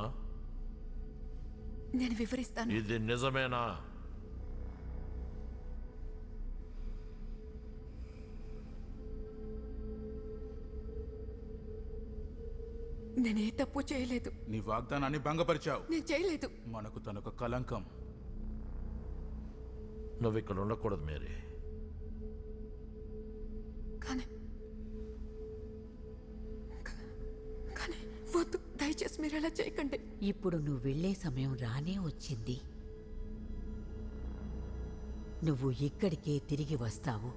Speaker 1: నేను వివరిస్తాను.
Speaker 14: ఇది నిజమేనా?
Speaker 1: నేనే తప్పు చేయలేదు.
Speaker 2: నీ వాగ్దానాన్ని భంగపరిచావు.
Speaker 1: నేను చేయలేదు.
Speaker 2: మనకు తనొక కలంకం.
Speaker 14: నువ్వు ఇక్కడ ఉండకూడదు మేరీ.
Speaker 1: కానీ వద్దు, దయచేసి మీరు అలా చేయకండి.
Speaker 13: ఇప్పుడు నువ్వు వెళ్ళే సమయం రానే వచ్చింది. నువ్వు ఇక్కడికే తిరిగి వస్తావు.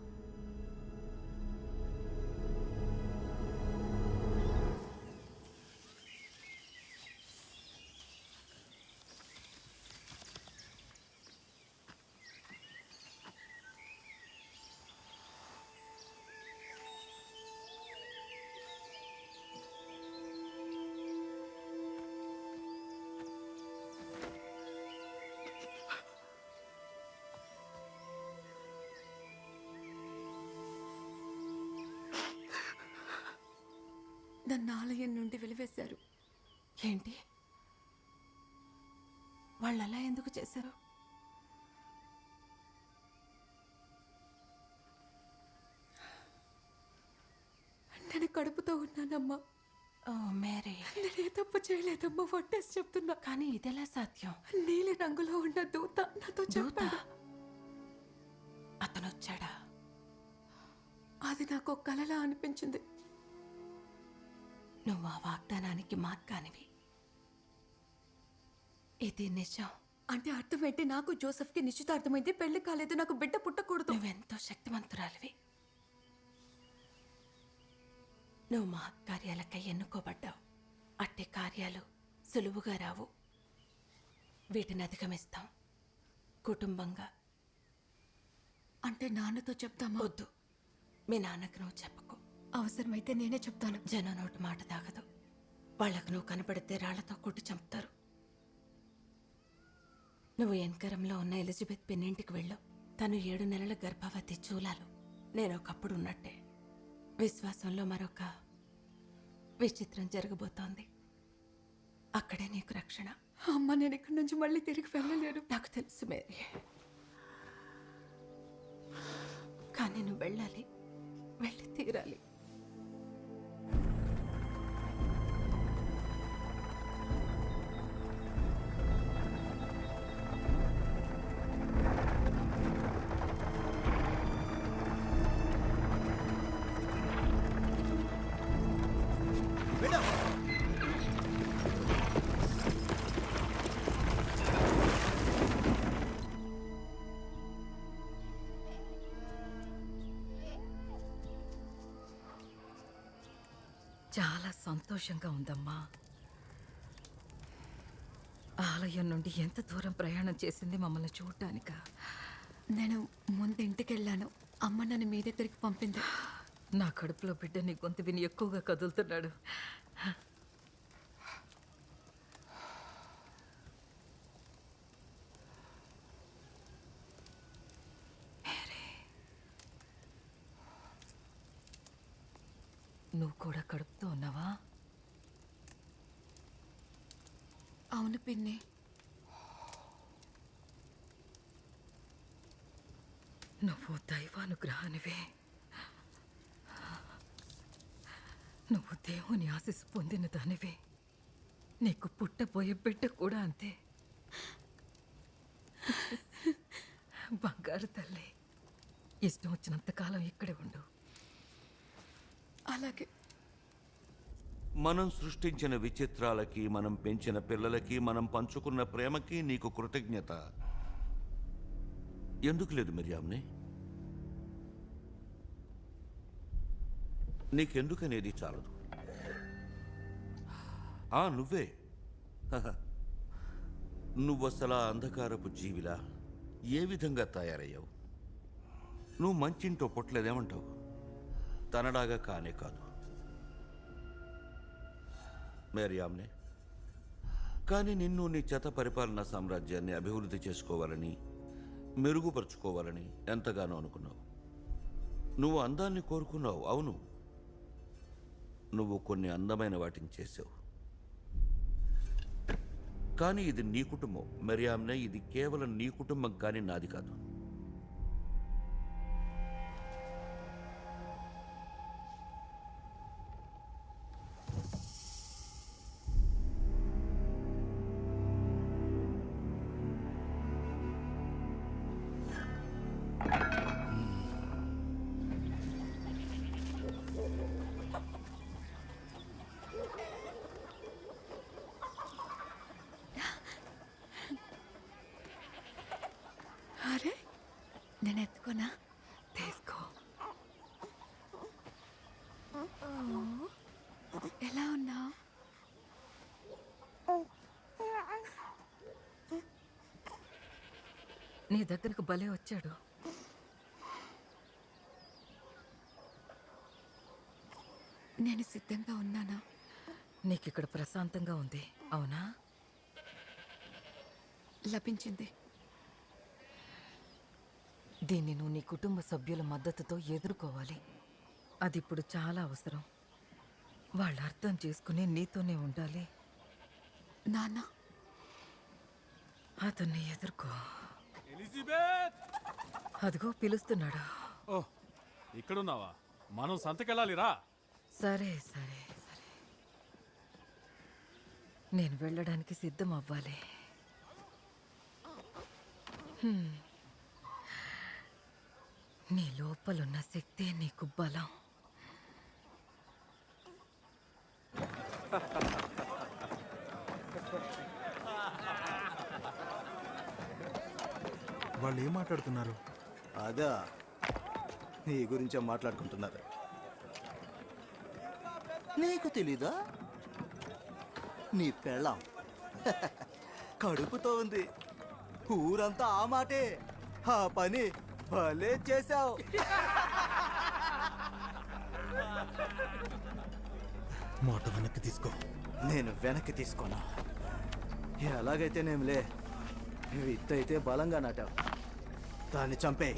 Speaker 1: నన్ను ఆలయం నుండి వెలివేశారు.
Speaker 11: ఏంటి? వాళ్ళు అలా ఎందుకు చేశారు?
Speaker 1: నేను కడుపుతో ఉన్నానమ్మా.
Speaker 11: ఓ మేరీ,
Speaker 1: నేనే తప్పు చేయలేదమ్మా, వట్టేసి చెప్తున్నా.
Speaker 11: కానీ ఇదెలా సాధ్యం?
Speaker 1: నీలి రంగులో ఉన్న దూత నాతో చెప్పాడు.
Speaker 11: అతను వచ్చాడా?
Speaker 1: అది నాకు ఒక కలలా అనిపించింది.
Speaker 11: నువ్వు ఆ వాగ్దానానికి మార్గానివి. ఇది నిజం.
Speaker 1: అంటే అర్థం ఏంటి? నాకు జోసెఫ్కి నిశ్చితార్థమైంది, పెళ్లి కాలేదు, నాకు బిడ్డ పుట్టకూడదు.
Speaker 11: నువ్వెంతో శక్తివంతురాలివి. నువ్వు మహత్కార్యాలకై ఎన్నుకోబడ్డావు. అట్టి కార్యాలు సులువుగా రావు. వీటిని అధిగమిస్తాం కుటుంబంగా.
Speaker 1: అంటే నాన్నతో చెప్తామా?
Speaker 11: వద్దు, మీ నాన్నకు నువ్వు చెప్పకు.
Speaker 1: అవసరమైతే నేనే చెప్తాను.
Speaker 11: జనం నోటి మాట తాగదు. వాళ్లకు నువ్వు కనపడితే రాళ్లతో కొట్టి చంపుతారు. నువ్వు ఎన్కరంలో ఉన్న ఎలిజబెత్ పిన్నింటికి వెళ్ళు. తను 7 నెలల గర్భవతి చూలాలు. నేను ఒకప్పుడు ఉన్నట్టే. విశ్వాసంలో మరొక విచిత్రం జరగబోతోంది. అక్కడే నీకు రక్షణ.
Speaker 1: అమ్మ, నేను ఇక్కడి నుంచి మళ్ళీ తిరిగి వెళ్ళలేను.
Speaker 11: నాకు తెలుసు మేరీ, కానీ నువ్వు వెళ్ళాలి, వెళ్ళి తీరాలి.
Speaker 7: చాలా సంతోషంగా ఉందమ్మా. ఆలయం నుండి ఎంత దూరం ప్రయాణం చేసింది మమ్మల్ని చూడటానిక.
Speaker 1: నేను ముందు ఇంటికి వెళ్ళాను. అమ్మ నన్ను మీ దగ్గరికి పంపింది.
Speaker 7: నా కడుపులో బిడ్డ నీ గొంతు విని ఎక్కువగా కదులుతున్నాడు. నువ్వు కూడా కడుపుతో ఉన్నావా?
Speaker 1: అవును పిన్ని.
Speaker 7: నువ్వు దైవానుగ్రహానివే. నువ్వు దేవుని ఆశీస్సు పొందిన దానివే. నీకు పుట్టబోయే బిడ్డ కూడా అంతే. బంగారు తల్లి, ఇష్టం వచ్చినంతకాలం ఇక్కడే ఉండు.
Speaker 1: అలాగే.
Speaker 4: మనం సృష్టించిన విచిత్రాలకి, మనం పెంచిన పిల్లలకి, మనం పంచుకున్న ప్రేమకి నీకు కృతజ్ఞత ఎందుకు లేదు మిరియామ్ని? నీకెందుకనేది చాలదు. నువ్వే నువ్వసలా అంధకారపు జీవిలా ఏ విధంగా తయారయ్యావు? నువ్వు మంచింటో పుట్టలేదేమంటావు? తనలాగా కానే కాదు మేరియామ్నే. కానీ నిన్ను నీ చెత పరిపాలనా సామ్రాజ్యాన్ని అభివృద్ధి చేసుకోవాలని, మెరుగుపరుచుకోవాలని ఎంతగానో అనుకున్నావు. నువ్వు అందాన్ని కోరుకున్నావు, అవును. నువ్వు కొన్ని అందమైన వాటిని చేసావు. కానీ ఇది నీ కుటుంబం మెరియామ్నే. ఇది కేవలం నీ కుటుంబం, కానీ నాది కాదు.
Speaker 1: అరే, నేను ఎత్తుకోనా? తీసుకో. ఎలా ఉన్నావు?
Speaker 7: నీ దగ్గరకు భలే వచ్చాడు.
Speaker 1: నేను సిద్ధంగా ఉన్నానా?
Speaker 7: నీకిక్కడ ప్రశాంతంగా ఉంది, అవునా?
Speaker 1: లభించింది.
Speaker 7: దీన్ని నువ్వు నీ కుటుంబ సభ్యుల మద్దతుతో ఎదుర్కోవాలి. అది ఇప్పుడు చాలా అవసరం. వాళ్ళు అర్థం చేసుకుని నీతోనే ఉండాలి.
Speaker 1: నాన్న,
Speaker 7: అతన్ని ఎదుర్కో.
Speaker 10: ఎలిజబెత్!
Speaker 7: అదిగో పిలుస్తున్నాడు.
Speaker 10: ఓ, ఇక్కడున్నావా? మనం సంతకెళ్ళాలిరా.
Speaker 7: సరే సరే సరే, నేను వెళ్ళడానికి సిద్ధం అవ్వాలి. నీ లోపలున్న శక్తే నీకు బలం.
Speaker 19: వాళ్ళు ఏం మాట్లాడుతున్నారు?
Speaker 5: అదా, నీ గురించే మాట్లాడుకుంటున్నారు. నీకు తెలీదా? నీ పెళ్ళాం కడుపుతో ఉంది. ఊరంతా ఆ మాటే. ఆ పని భలే చేశావు.
Speaker 19: మాట వెనక్కి తీసుకో.
Speaker 5: నేను వెనక్కి తీసుకోనా? ఎలాగైతేనేమిలే, విత్తైతే బలంగా నాటావు. దాన్ని చంపే.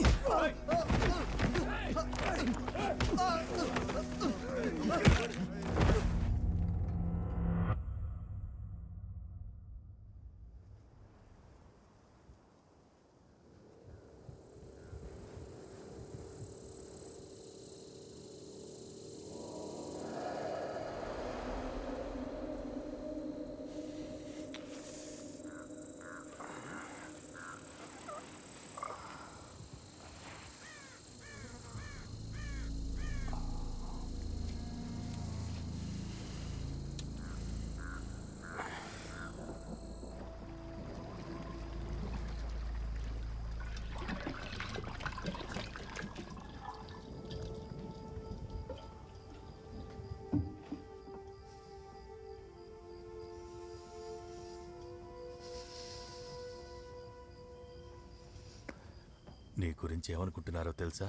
Speaker 2: నీ గురించి ఏమనుకుంటున్నారో తెలుసా?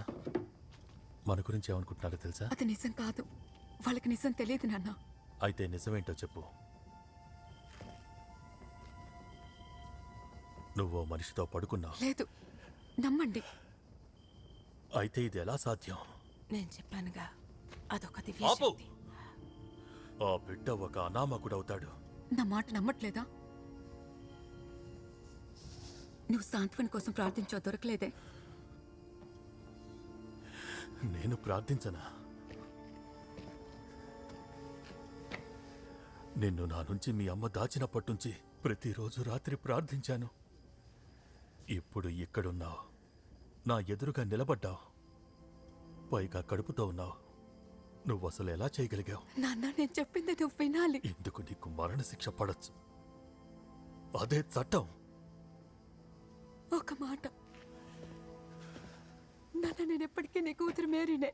Speaker 2: మన గురించి ఏమనుకుంటున్నారో తెలుసా?
Speaker 1: అది నిజం కాదు. వాళ్ళకి నిజం తెలియదు నాన్న.
Speaker 2: అయితే నిజమేంటో చెప్పు. నువ్వు మనిషితో పడుకున్నావు.
Speaker 1: లేదు, నమ్మండి.
Speaker 2: అయితే ఇది ఎలా సాధ్యం?
Speaker 11: నేను చెప్పానుగా, అదొక
Speaker 2: ఆపు!
Speaker 11: దివ్యశక్తి.
Speaker 2: ఆ బిడ్డ ఒక అనామకుడవుతాడు.
Speaker 1: నా మాట నమ్మట్లేదా? నువ్వు సాంత్వన కోసం ప్రార్థించో దొరకలేదే.
Speaker 2: నేను ప్రార్థించనా? నిన్ను నా నుంచి మీ అమ్మ దాచినప్పటి నుంచి ప్రతిరోజు రాత్రి ప్రార్థించాను. ఇప్పుడు ఇక్కడున్నావు, నా ఎదురుగా నిలబడ్డావు, పైగా కడుపుతో ఉన్నావు. నువ్వు అసలు ఎలా చేయగలిగావు?
Speaker 1: నాన్న, నేను చెప్పింది నువ్వు వినాలి.
Speaker 2: ఎందుకు నీకు మరణశిక్ష పడచ్చు? అదే చట్టం.
Speaker 1: ఒక మాట నాన్న, నేను ఎప్పటికీ నీ కూతురు మేరీనే.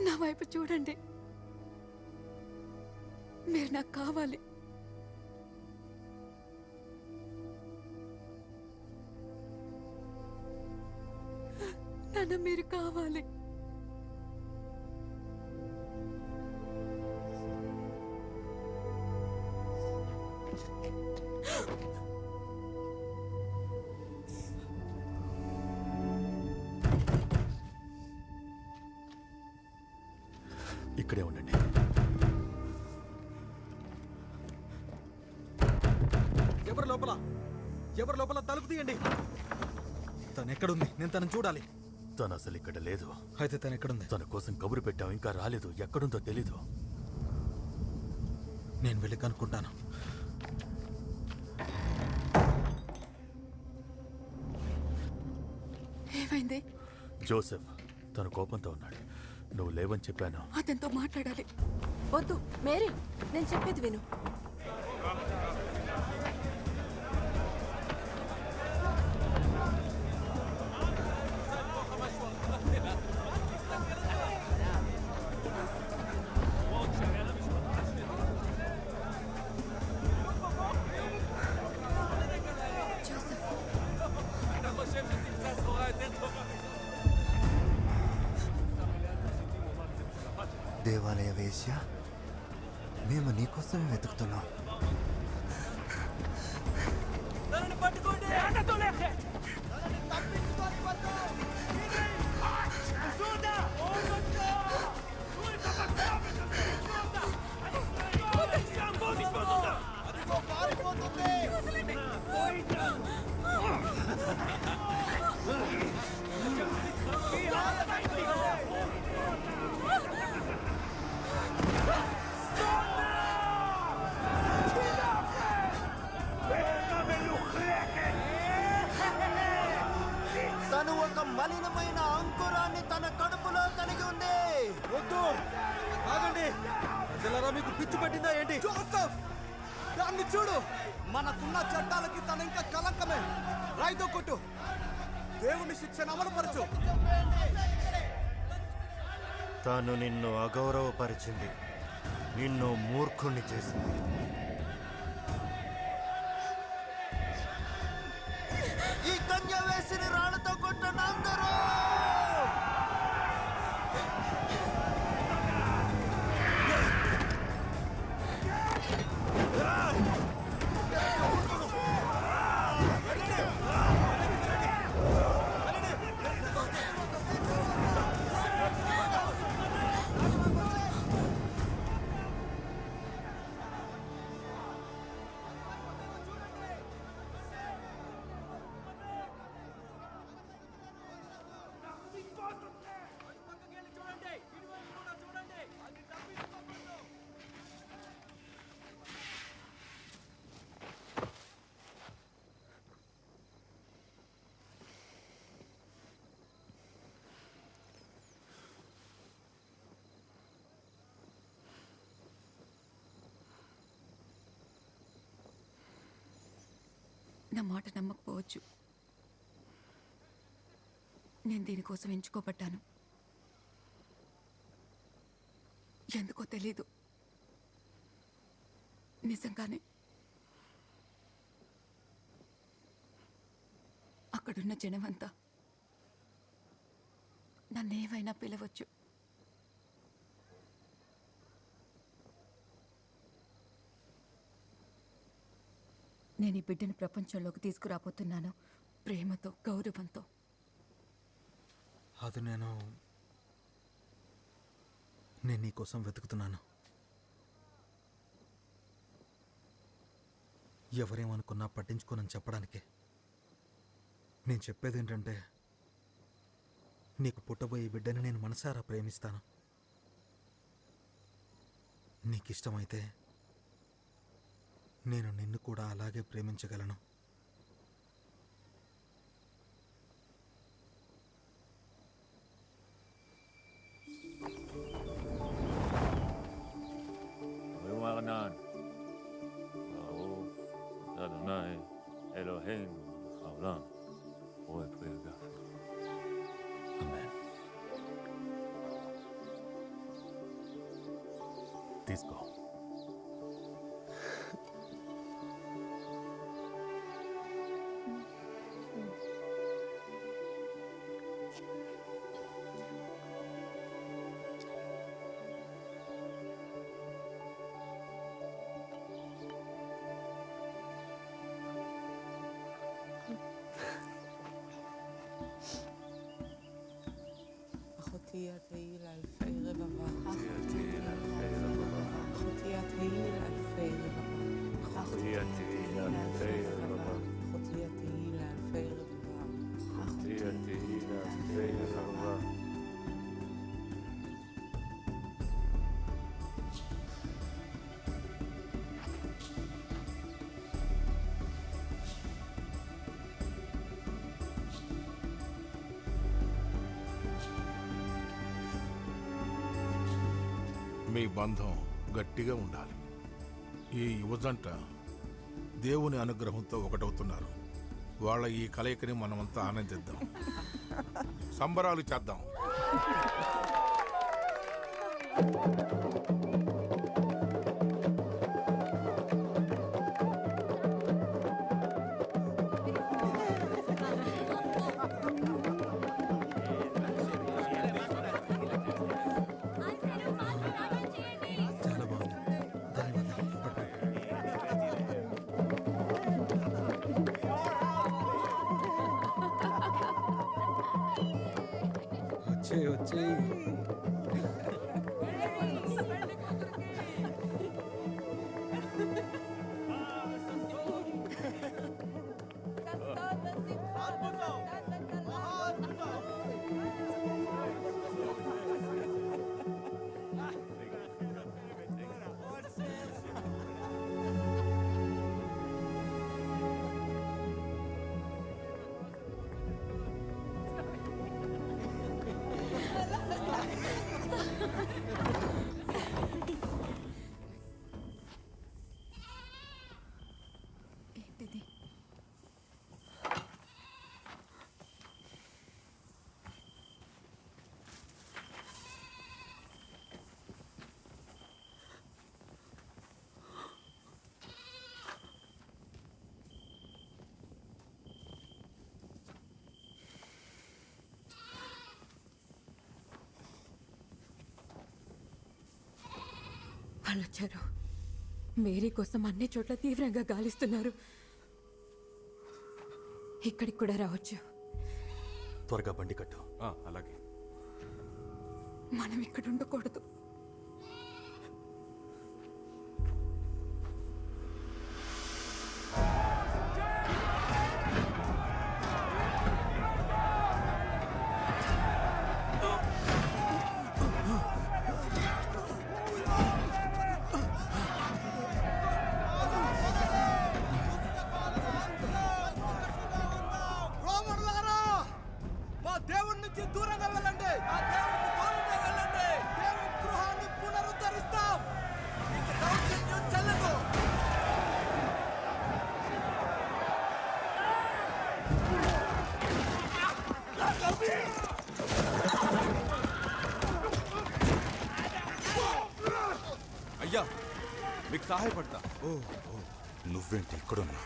Speaker 1: నా వైపు చూడండి. మీరు నాకు కావాలి. నాన్న, మీరు కావాలి.
Speaker 2: ఇక్కడే ఉండండి.
Speaker 19: ఎవరు లోపల? ఎవరు లోపల? తలుపు తీయండి. తను ఎక్కడుంది? నేను తనని చూడాలి.
Speaker 2: తను అసలు ఇక్కడ లేదు.
Speaker 19: అయితే తను ఎక్కడుంది?
Speaker 2: తన కోసం కబురు పెట్టాం, ఇంకా రాలేదు. ఎక్కడుందో తెలీదు.
Speaker 19: నేను వెళ్ళి కనుక్కుంటాను.
Speaker 1: ఏమైంది?
Speaker 2: జోసెఫ్ తను కోపంతో ఉన్నాడు. నువ్వు లేవని చెప్పాను.
Speaker 1: అతనితో మాట్లాడాలి.
Speaker 11: వద్దు మేరీ, నేను చెప్పేది విను.
Speaker 21: దేవాలయ వేశ్య, మేము నీకోసమే వెతుకుతున్నాం. తను ఒక మలినమైన అంకురాన్ని తన కడుపులో కలిగి ఉంది.
Speaker 5: వద్దు, ఆగండి. ప్రజలరా, మీకు పిచ్చి పట్టిందా ఏంటి? జోసెఫ్, దాన్ని చూడు. మనకున్న చట్టాలకి తన ఇంకా కలంకమే. రాయితో కొట్టు. దేవుని శిక్షను అమలుపరచు.
Speaker 18: తాను నిన్ను అగౌరవపరిచింది, నిన్ను మూర్ఖుణ్ణి చేసింది. ఈ కన్య వేసిని రాళ్లతో కొట్టను అందరూ.
Speaker 1: నా మాట నమ్మకపోవచ్చు. నేను దీనికోసం ఎంచుకోబడ్డాను. ఎందుకో తెలీదు. నిజంగానే అక్కడున్న జనమంతా నన్నేమైనా పిలవచ్చు. నేను ఈ బిడ్డను ప్రపంచంలోకి తీసుకురాబోతున్నాను, ప్రేమతో, గౌరవంతో.
Speaker 19: అది నేను నీకోసం వెతుకుతున్నాను. ఎవరేమనుకున్నా పట్టించుకోనని చెప్పడానికే. నేను చెప్పేది ఏంటంటే, నీకు పుట్టబోయే బిడ్డని నేను మనసారా ప్రేమిస్తాను. నీకిష్టమైతే నేను నిన్ను కూడా అలాగే ప్రేమించగలను.
Speaker 2: తీసుకో.
Speaker 9: אחותי התהי לאלפי רבבה. אחותי התהי לאלפי רבבה. אחותי התהי לאלפי רבבה. אחותי התהי לאלפי רבבה. אחותי התהי לאלפי רבבה.
Speaker 12: మీ బంధం గట్టిగా ఉండాలి. ఈ యువజంట దేవుని అనుగ్రహంతో ఒకటవుతున్నారు. వాళ్ళ ఈ కలయికని మనమంతా ఆనందిద్దాం, సంబరాలు చేద్దాం.
Speaker 19: వచ్చేయి
Speaker 11: వాళ్ళు వచ్చారు. మేరీ కోసం అన్ని చోట్ల తీవ్రంగా గాలిస్తున్నారు. ఇక్కడికి కూడా రావచ్చు.
Speaker 2: త్వరగా బండి కట్టు.
Speaker 15: అలాగే.
Speaker 11: మనం ఇక్కడ ఉండకూడదు.
Speaker 15: అయ్యా, మీకు సహాయపడతా.
Speaker 22: నువ్వేంటి ఇక్కడున్నా?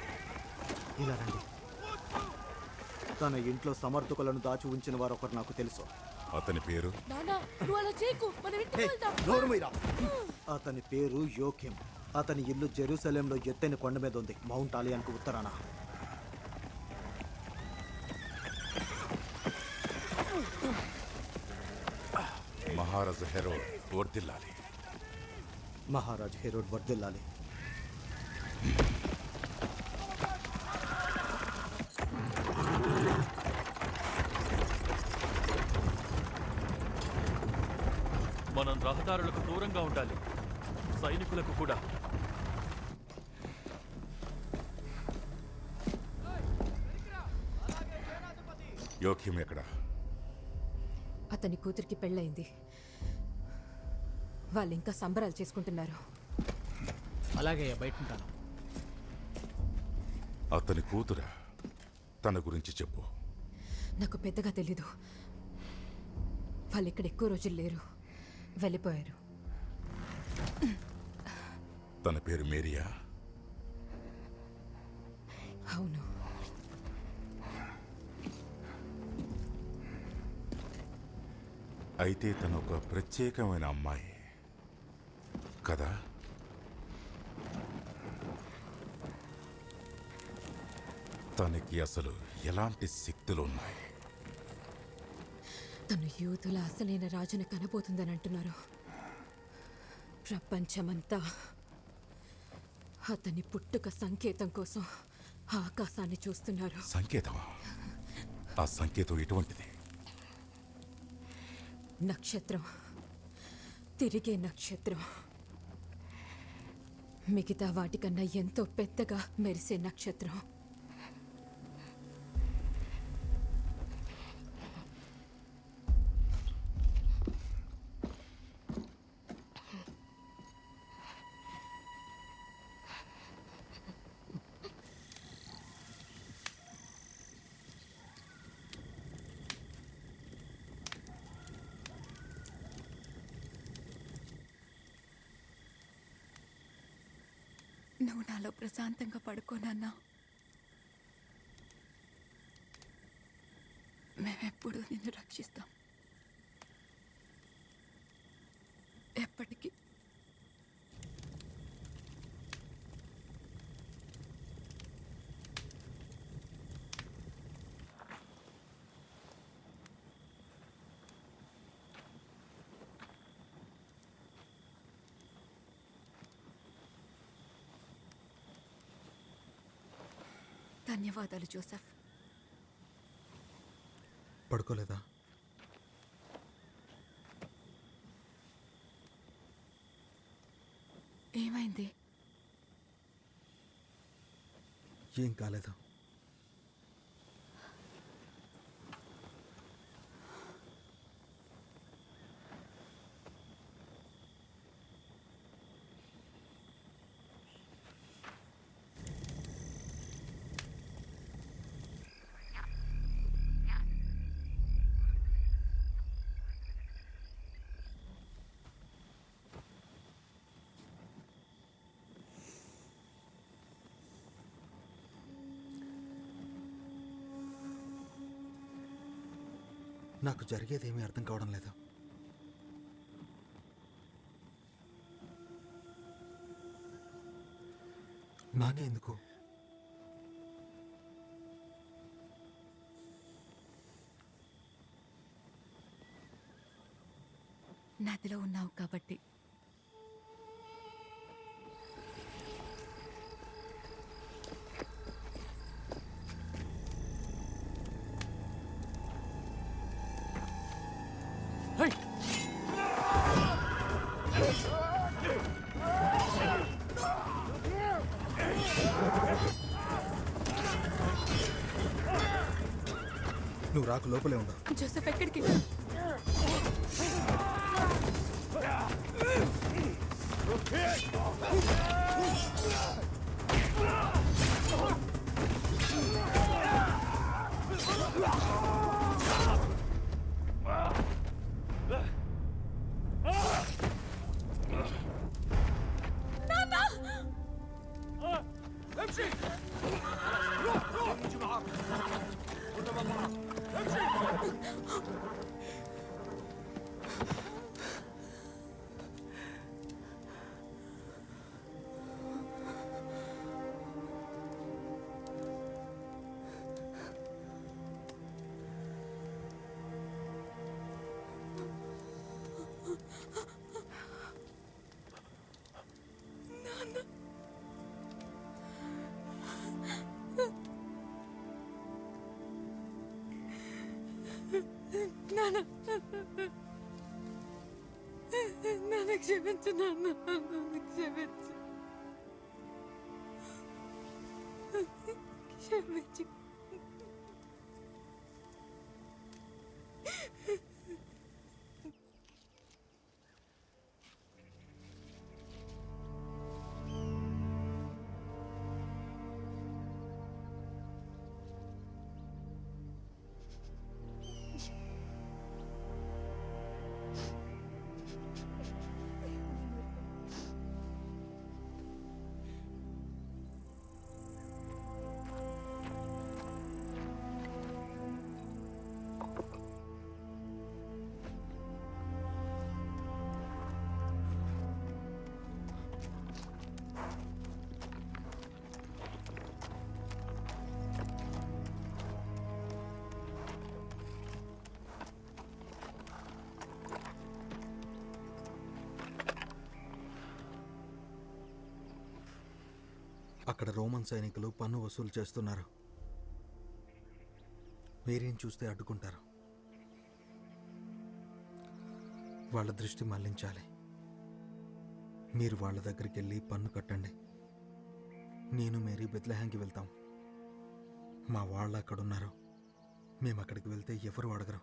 Speaker 5: ఇలా రండి. తన ఇంట్లో సమర్థకులను దాచి ఉంచిన వారు ఒకరు నాకు తెలుసు.
Speaker 22: అతని పేరు?
Speaker 8: నానా, నువ్వు అలా చేయకు. మనం ఇంటికి వెళ్దాం.
Speaker 5: నోరు మీరా. అతని పేరు యోకిం. అతని ఇల్లు జెరూసలేంలో ఎత్తైన కొండ మీద ఉంది, మౌంట్ ఆలియానికి ఉత్తరాన.
Speaker 22: మహారాజు హెరోడ్ వర్ధిల్లాలి.
Speaker 5: మహారాజు హెరోడ్ వర్ధిల్లాలి.
Speaker 2: మనం రహదారులకు దూరంగా ఉండాలి, సైనికులకు కూడా.
Speaker 22: యోక్యం ఎక్కడ?
Speaker 11: అతని కూతురికి పెళ్ళయింది. వాళ్ళు ఇంకా సంబరాలు చేసుకుంటున్నారు.
Speaker 20: అలాగే బయట ఉంటాను.
Speaker 22: అతని కూతురా? తన గురించి చెప్పు.
Speaker 11: నాకు పెద్దగా తెలీదు. వాళ్ళు ఇక్కడ ఎక్కువ రోజులు లేరు, వెళ్ళిపోయారు.
Speaker 22: తన పేరు మేరియా?
Speaker 6: అవును.
Speaker 22: అయితే తను ఒక ప్రత్యేకమైన అమ్మాయి కదా? తనకి అసలు ఎలాంటి శక్తులు ఉన్నాయి?
Speaker 6: తను యూదుల అసలైన రాజును కనబోతుందని అంటున్నారు. ప్రపంచమంతా అతని పుట్టుక సంకేతం కోసం ఆకాశాన్ని చూస్తున్నారు.
Speaker 22: సంకేతం? ఆ సంకేతం ఎటువంటిది?
Speaker 6: నక్షత్రం, తిరిగే నక్షత్రం. మిగతా వాటికన్నా ఎంతో పెద్దగా మెరిసే నక్షత్రం.
Speaker 1: నువ్వు నాలో ప్రశాంతంగా పడుకోనన్నా. మేమెప్పుడు నిన్ను రక్షిస్తాం. ఎప్పటికీ. ధన్యవాదాలు జోసెఫ్.
Speaker 19: పడుకోలేదా?
Speaker 1: ఏమైంది?
Speaker 19: ఏం కాలేదు. నాకు జరిగేదేమీ అర్థం కావడం లేదు. నానే ఎందుకు?
Speaker 1: నదిలో ఉన్నావు కాబట్టి.
Speaker 19: నువ్వు రాకు, లోపలే ఉండు.
Speaker 1: జోసెఫ్ ఎక్కడికి?
Speaker 6: నన్ను క్షమించు నాన్న, నన్ను క్షమించు, క్షమించు.
Speaker 19: అక్కడ రోమన్ సైనికులు పన్ను వసూలు చేస్తున్నారు. మీరేం చూస్తే అడ్డుకుంటారు. వాళ్ళ దృష్టి మళ్లించాలి. మీరు వాళ్ళ దగ్గరికి వెళ్ళి పన్ను కట్టండి. నేను మేరీ బెత్లెహేంకి వెళ్తాం. మా వాళ్ళు అక్కడున్నారు. మేము అక్కడికి వెళ్తే ఎవరు అడగరు.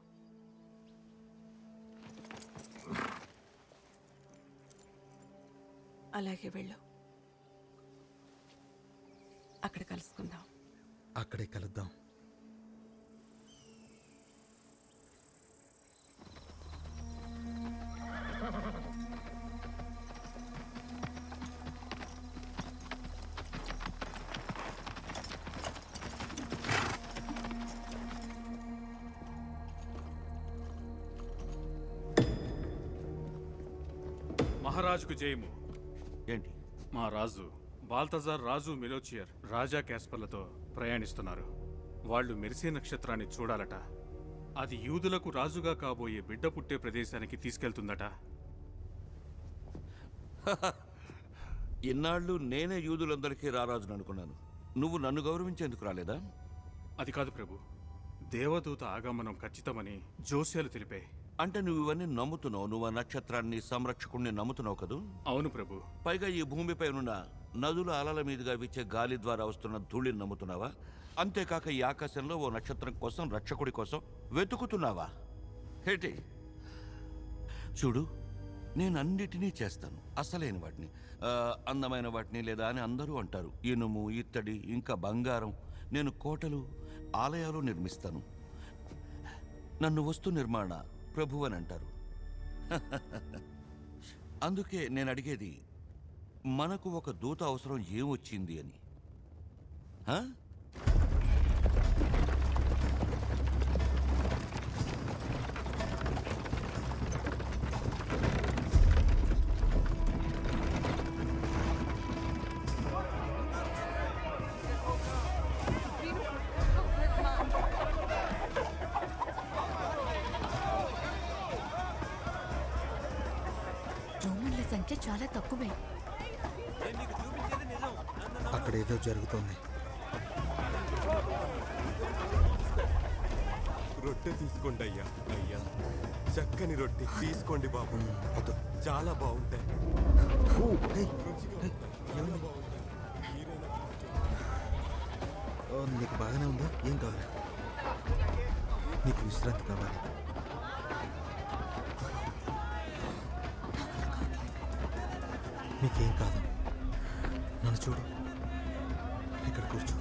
Speaker 11: అలాగే వెళ్ళు. అక్కడ కలుసుకుందాం.
Speaker 19: అక్కడే కలుద్దాం.
Speaker 10: మహారాజుకు జయము.
Speaker 4: ఏంటి?
Speaker 10: మా రాజు బాల్తజార్ రాజు మిలోచియర్ రాజా క్యాస్పర్లతో ప్రయాణిస్తున్నారు. వాళ్ళు మెరిసే నక్షత్రాన్ని చూడాలట. అది యూదులకు రాజుగా కాబోయే బిడ్డ పుట్టే ప్రదేశానికి తీసుకెళ్తుందట.
Speaker 4: ఇన్నాళ్ళు నేనే యూదులందరికీ రారాజును అనుకున్నాను. నువ్వు నన్ను గౌరవించేందుకు రాలేదా?
Speaker 10: అది కాదు ప్రభు. దేవదూత ఆగమనం ఖచ్చితమని జోస్యాలు తెలిపాయి.
Speaker 4: అంటే నువ్వు ఇవన్నీ నమ్ముతున్నావు. నువ్వు ఆ నక్షత్రాన్ని, సంరక్షకుణ్ణి నమ్ముతున్నావు కదూ?
Speaker 10: అవును ప్రభు.
Speaker 4: పైగా ఈ భూమిపై ఉన్న నదుల అలల మీదుగా వీచే గాలి ద్వారా వస్తున్న ధూళిని నమ్ముతున్నావా? అంతేకాక ఈ ఆకాశంలో ఓ నక్షత్రం కోసం, రక్షకుడి కోసం వెతుకుతున్నావా? హేటి చూడు, నేను అన్నిటినీ చేస్తాను. అసలైన వాటిని, అందమైన వాటిని లేదా అని అందరూ అంటారు. ఇనుము, ఇత్తడి, ఇంకా బంగారం. నేను కోటలు, ఆలయాలు నిర్మిస్తాను. నన్ను వస్తు నిర్మాణ ప్రభు అని అంటారు. అందుకే నేను అడిగేది, మనకు ఒక దూత అవసరం ఏమొచ్చింది అని.
Speaker 1: రోమన్ల సంఖ్య చాలా తక్కువే.
Speaker 19: అక్కడేదో జరుగుతోంది.
Speaker 15: రొట్టె తీసుకోండి అయ్యా. అయ్యా, చక్కని రొట్టె తీసుకోండి బాబు. చాలా బాగుంటాయి.
Speaker 19: నీకు బాగానే ఉందా? ఏం కావాలి? నీకు విశ్రాంతి కావాలి. నీకేం కాదు. నన్ను చూడు. ఇక్కడ కూర్చో.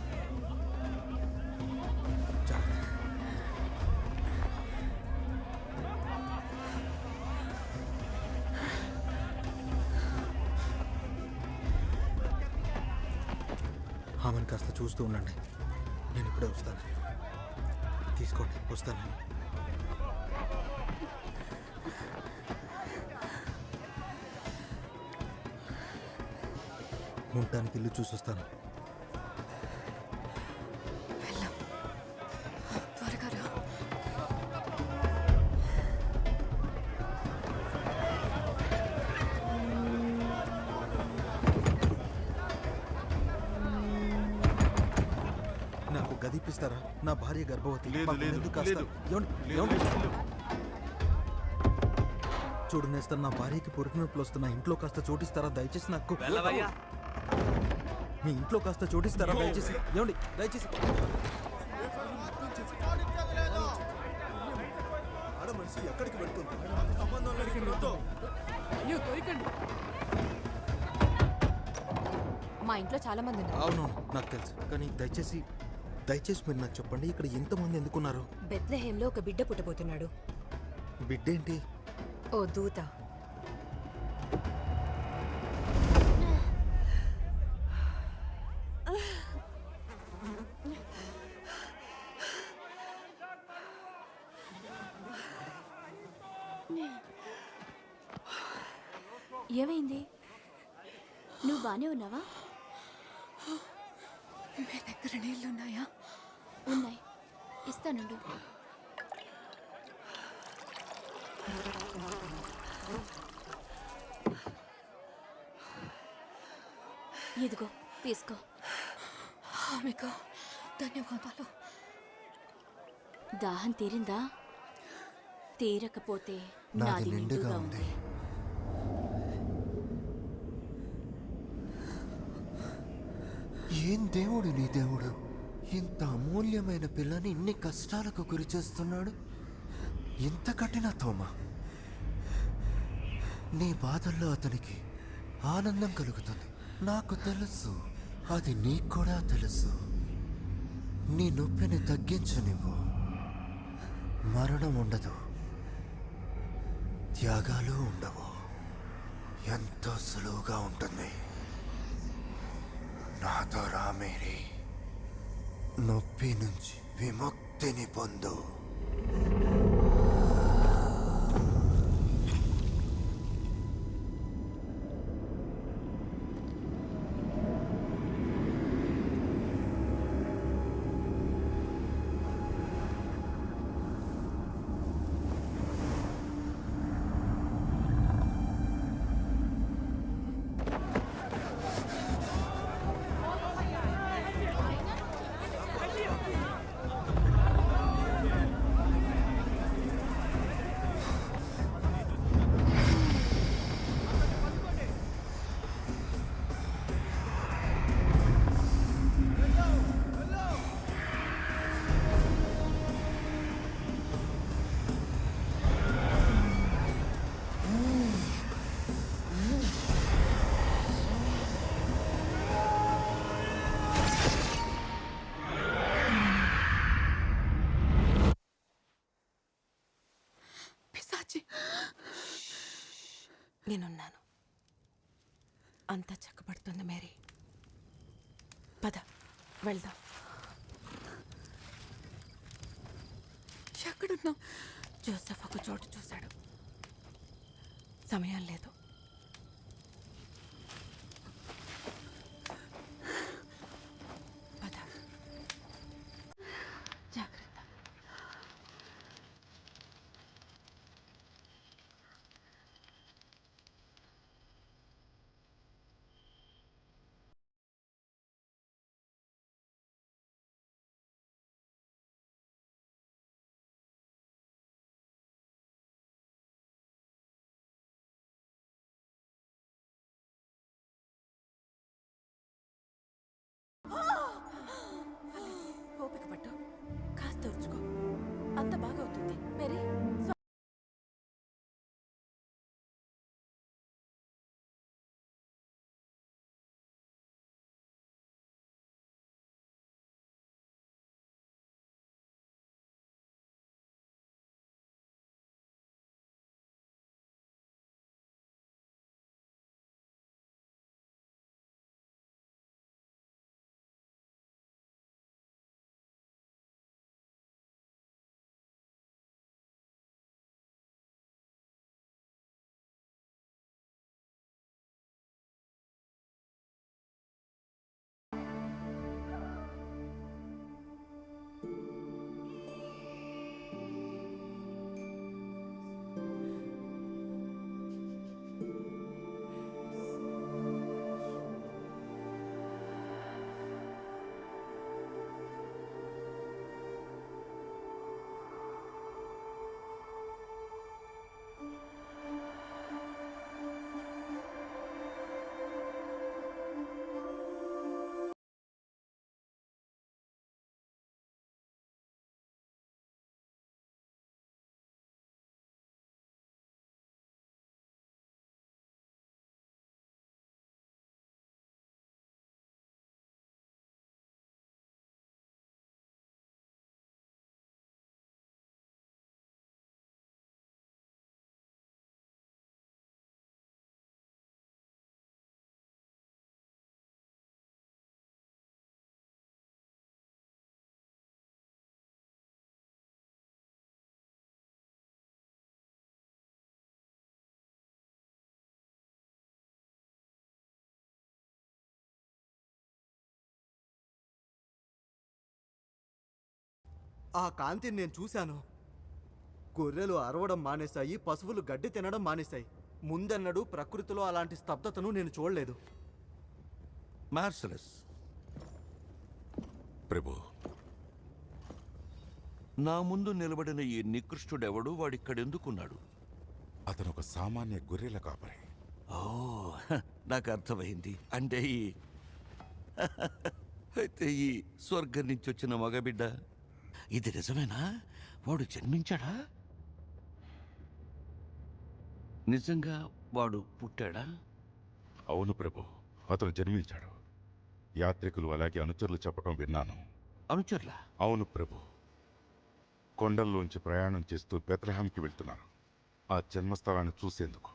Speaker 19: ఆమెను కాస్త చూస్తూ ఉండండి. నేను ఇప్పుడే వస్తాను. తీసుకోండి, వస్తాను. ఉండటానికి ఇల్లు చూసొస్తాను.
Speaker 1: త్వరగా రా.
Speaker 19: నాకు గదిపిస్తారా? నా భార్య గర్భవతి. చూడు నేస్తాను, నా భార్యకి పురుగు నొప్పులు వస్తున్నా. ఇంట్లో కాస్త చోటిస్తారా దయచేసి? నాకు మీ ఇంట్లో కాస్త చోటిస్తారా దయచేసి? ఏమండి దయచేసి.
Speaker 5: ఆడమనిషి ఎక్కడికి వెళ్తుంది?
Speaker 6: మా ఇంట్లో చాలా మంది ఉన్నారు.
Speaker 19: అవునవును, నాకు తెలుసు. కానీ దయచేసి మీరు నాకు చెప్పండి, ఇక్కడ ఎంతమంది ఎందుకున్నారు?
Speaker 6: బెత్లెహేంలో ఒక బిడ్డ పుట్టబోతున్నాడు.
Speaker 19: బిడ్డేంటి?
Speaker 6: ఓ దూత.
Speaker 8: ఏమైంది? నువ్వు బానే ఉన్నావా?
Speaker 1: మీ దగ్గర నీళ్ళున్నాయా?
Speaker 8: ఉన్నాయి, ఇస్తానుండు. ఇదిగో తీసుకో.
Speaker 6: మీకు ధన్యవాదాలు.
Speaker 16: దాహం తీరిందా? తీరకపోతే
Speaker 17: నాది నిండుగా ఉంది. ఏం దేవుడు నీ దేవుడు, ఇంత అమూల్యమైన పిల్లని ఇన్ని కష్టాలకు గురి చేస్తున్నాడు. ఇంత కఠినతోమా? నీ బాధల్లో అతనికి ఆనందం కలుగుతుంది. నాకు తెలుసు, అది నీకు కూడా తెలుసు. నీ నొప్పిని తగ్గించు నువ్వు. మరణం ఉండదు, త్యాగాలు ఉండవు. ఎంతో సులువుగా ఉంటుంది. నాతో రా మేరీ, నొప్పి నుంచి విముక్తిని పొందు.
Speaker 11: నేనున్నాను. అంతా చక్కబడుతుంది మేరీ. పద వెళ్దాం.
Speaker 6: ఎక్కడున్నావు?
Speaker 11: జోసెఫ్ ఒక చోటు చూశాడు. సమయం లేదు. పద. జాగ్రత్త. ఓపిక పట్టు, కాస్త ఉరుచుకో, అంత బాగా అవుతుంది మేరీ.
Speaker 5: ఆ కాంతిని నేను చూశాను. గొర్రెలు అరవడం మానేశాయి, పశువులు గడ్డి తినడం మానేశాయి. ముందెన్నడూ ప్రకృతిలో అలాంటి స్తబ్దతను నేను చూడలేదు.
Speaker 4: మార్సలస్,
Speaker 22: ప్రభు.
Speaker 4: నా ముందు నిలబడిన ఈ నికృష్టుడెవడు వాడిక్కడెందుకున్నాడు?
Speaker 22: అతను ఒక సామాన్య గొర్రెల కాపరి.
Speaker 4: ఓ, నాకు అర్థమైంది. అంటే అయితే ఈ స్వర్గం నుంచి వచ్చిన మగబిడ్డ ఇది నిజమేనా? వాడు జన్మించాడా? నిజంగా వాడు పుట్టాడా?
Speaker 22: అవును ప్రభు, అతను జన్మించాడు. యాత్రికులు అలాగే అనుచరులు చెప్పడం విన్నాను.
Speaker 4: అనుచరులా?
Speaker 22: అవును ప్రభు. కొండల్లోంచి ప్రయాణం చేస్తూ బెత్లెహేంకి వెళ్తున్నారు ఆ జన్మస్థలాన్ని చూసేందుకు.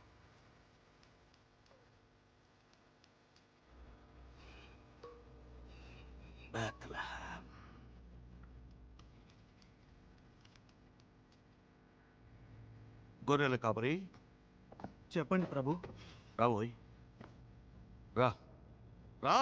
Speaker 4: గొర్రెల కాపరి,
Speaker 3: చెప్పండి ప్రభు.
Speaker 4: రాబోయ్, రా రా.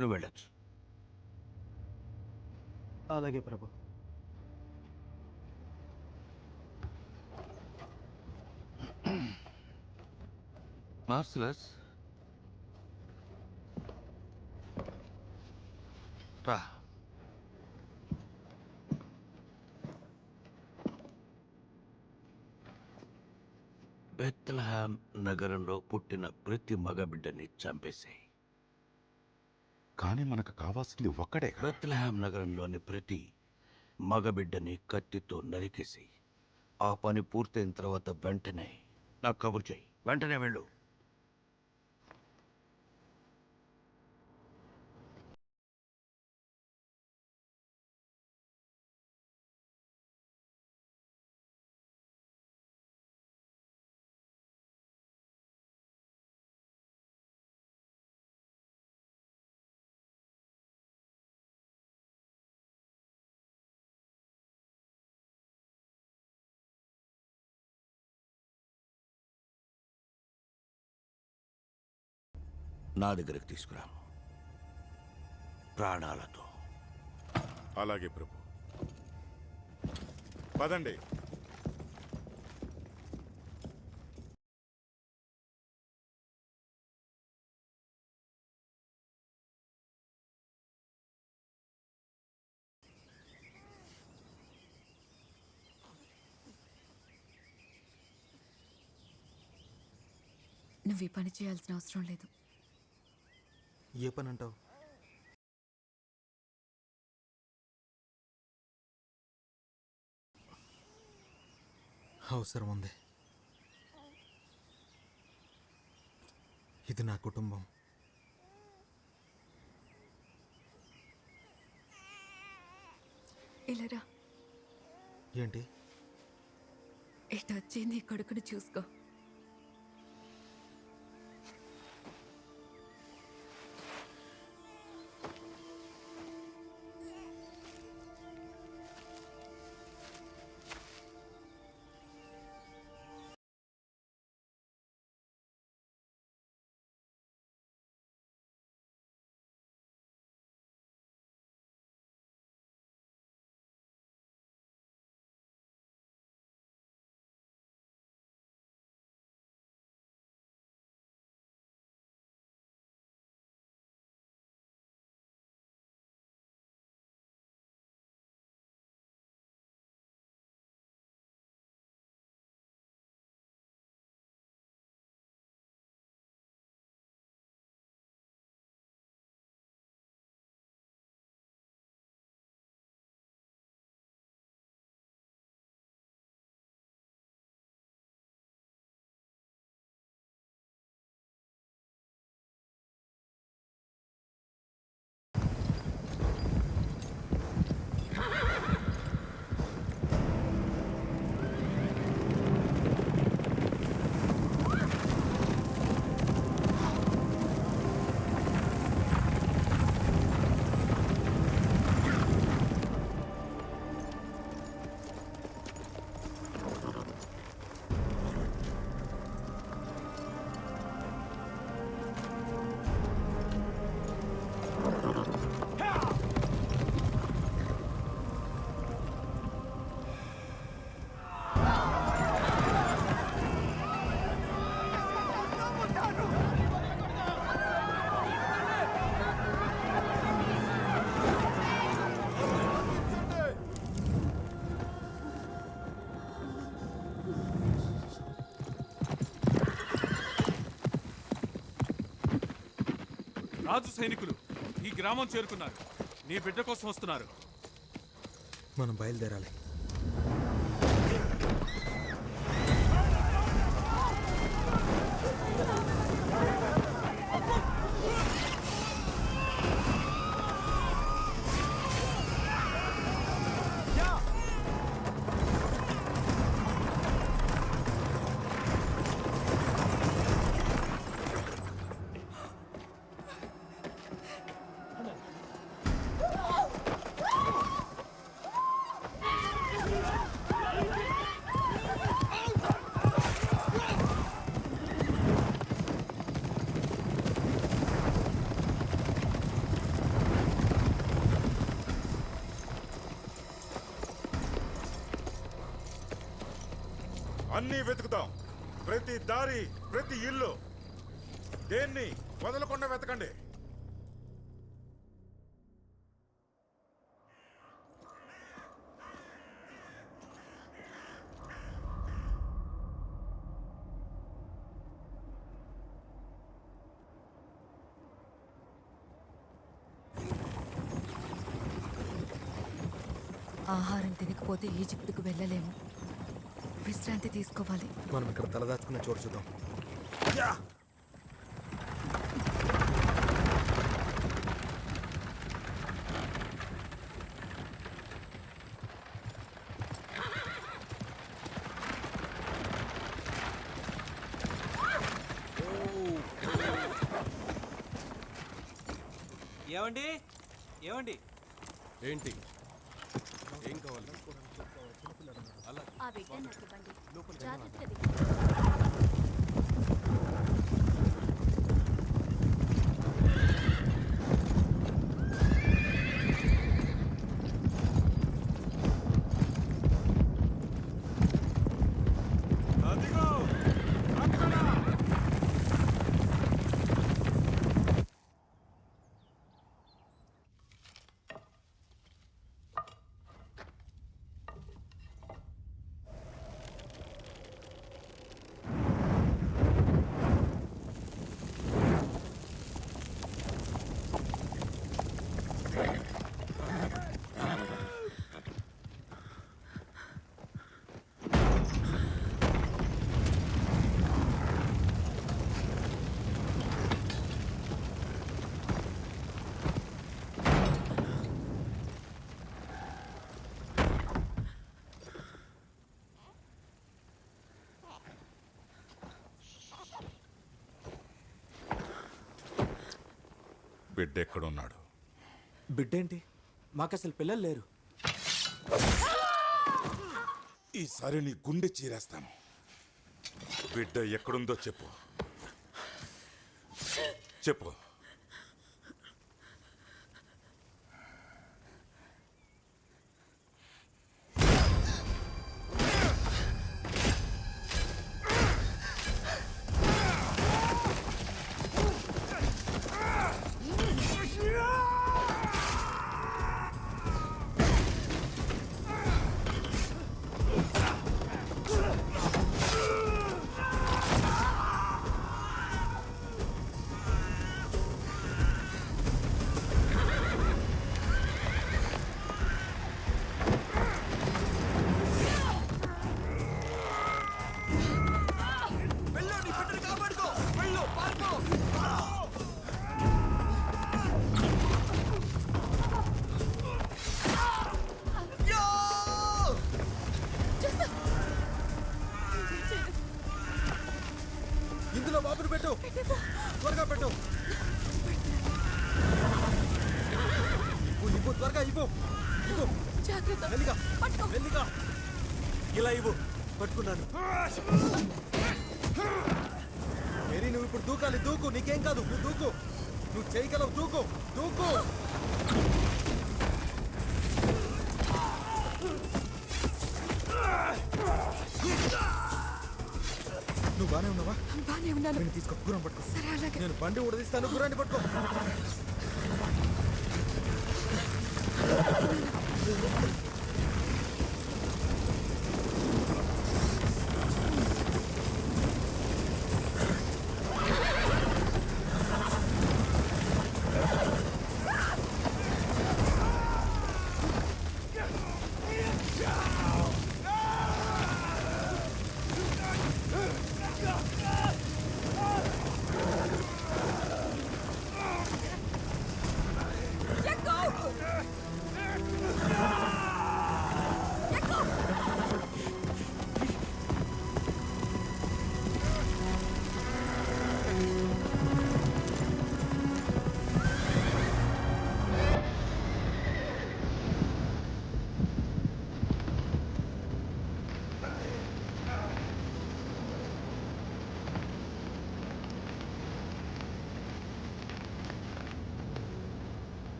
Speaker 4: నువ్వు వెళ్ళచ్చు.
Speaker 3: అలాగే ప్రభు.
Speaker 4: మార్సిలస్, రా. బెత్లెహేం నగరంలో పుట్టిన ప్రతి మగబిడ్డని చంపేశాయి.
Speaker 22: కానీ మనకు కావాల్సింది ఒక్కడే.
Speaker 4: బెత్లెహేం నగరంలోని ప్రతి మగబిడ్డని కత్తితో నరికేసి ఆ పని పూర్తయిన తర్వాత వెంటనే నాకు కబురు చేయి. వెంటనే వెళ్ళు. నా దగ్గరికి తీసుకురా, ప్రాణాలతో.
Speaker 22: అలాగే ప్రభు. పదండి.
Speaker 1: నువ్వు ఈ పని చేయాల్సిన అవసరం లేదు.
Speaker 19: ఏ పని అంటావు? అవసరం ఉంది. ఇది నా కుటుంబం.
Speaker 1: ఇలా రా.
Speaker 19: ఏంటి?
Speaker 1: ఇటు వచ్చి నీ కొడుకుని చూసుకో.
Speaker 10: రాజు సైనికులు ఈ గ్రామం చేరుకున్నారు. నీ బిడ్డ కోసం వస్తున్నారు.
Speaker 19: మనం బయలుదేరాలి.
Speaker 12: అన్నీ వెతుకుతాం. ప్రతి దారి, ప్రతి ఇల్లు, దేన్ని వదలకుండా వెతకండి.
Speaker 1: ఆహారం తినకపోతే ఈజిప్టుకు వెళ్ళలేము. విశ్రాంతి తీసుకోవాలి.
Speaker 19: మనం ఇక్కడ తలదాచుకున్న చోటు చూద్దాం.
Speaker 14: ఏమండి ఏమండి
Speaker 15: ఏంటి ఏం కావాలి?
Speaker 8: ఆ బిడ్డ నాకు ఇవ్వండి. జాగ్రత్తది.
Speaker 12: బిడ్డ ఎక్కడున్నాడు?
Speaker 14: బిడ్డేంటి? మాకు అసలు పిల్లలు లేరు.
Speaker 12: ఈసారి నీ గుండె చీరేస్తాను. బిడ్డ ఎక్కడుందో చెప్పు. చెప్పు.
Speaker 5: ఇందులో బాబుని పెట్టు. త్వరగా పెట్టు. ఇవ్వు త్వరగా ఇవ్వు. మెల్లిగా మెల్లిగా. ఇలా ఇవ్వు. పట్టుకున్నాను. మేరీ, నువ్వు ఇప్పుడు దూకాలి. దూకు. నీకేం కాదు. నువ్వు దూకు. నువ్వు చేయగలవు. దూకు దూకు. నువ్వు బానే ఉన్నావా?
Speaker 1: బానే ఉన్నాను.
Speaker 5: నేను తీసుకో. గుర్రం పట్టుకో.
Speaker 1: సరే, అలాగే.
Speaker 5: నేను బండి ఉడదీస్తాను. గుర్రాన్ని పట్టుకో.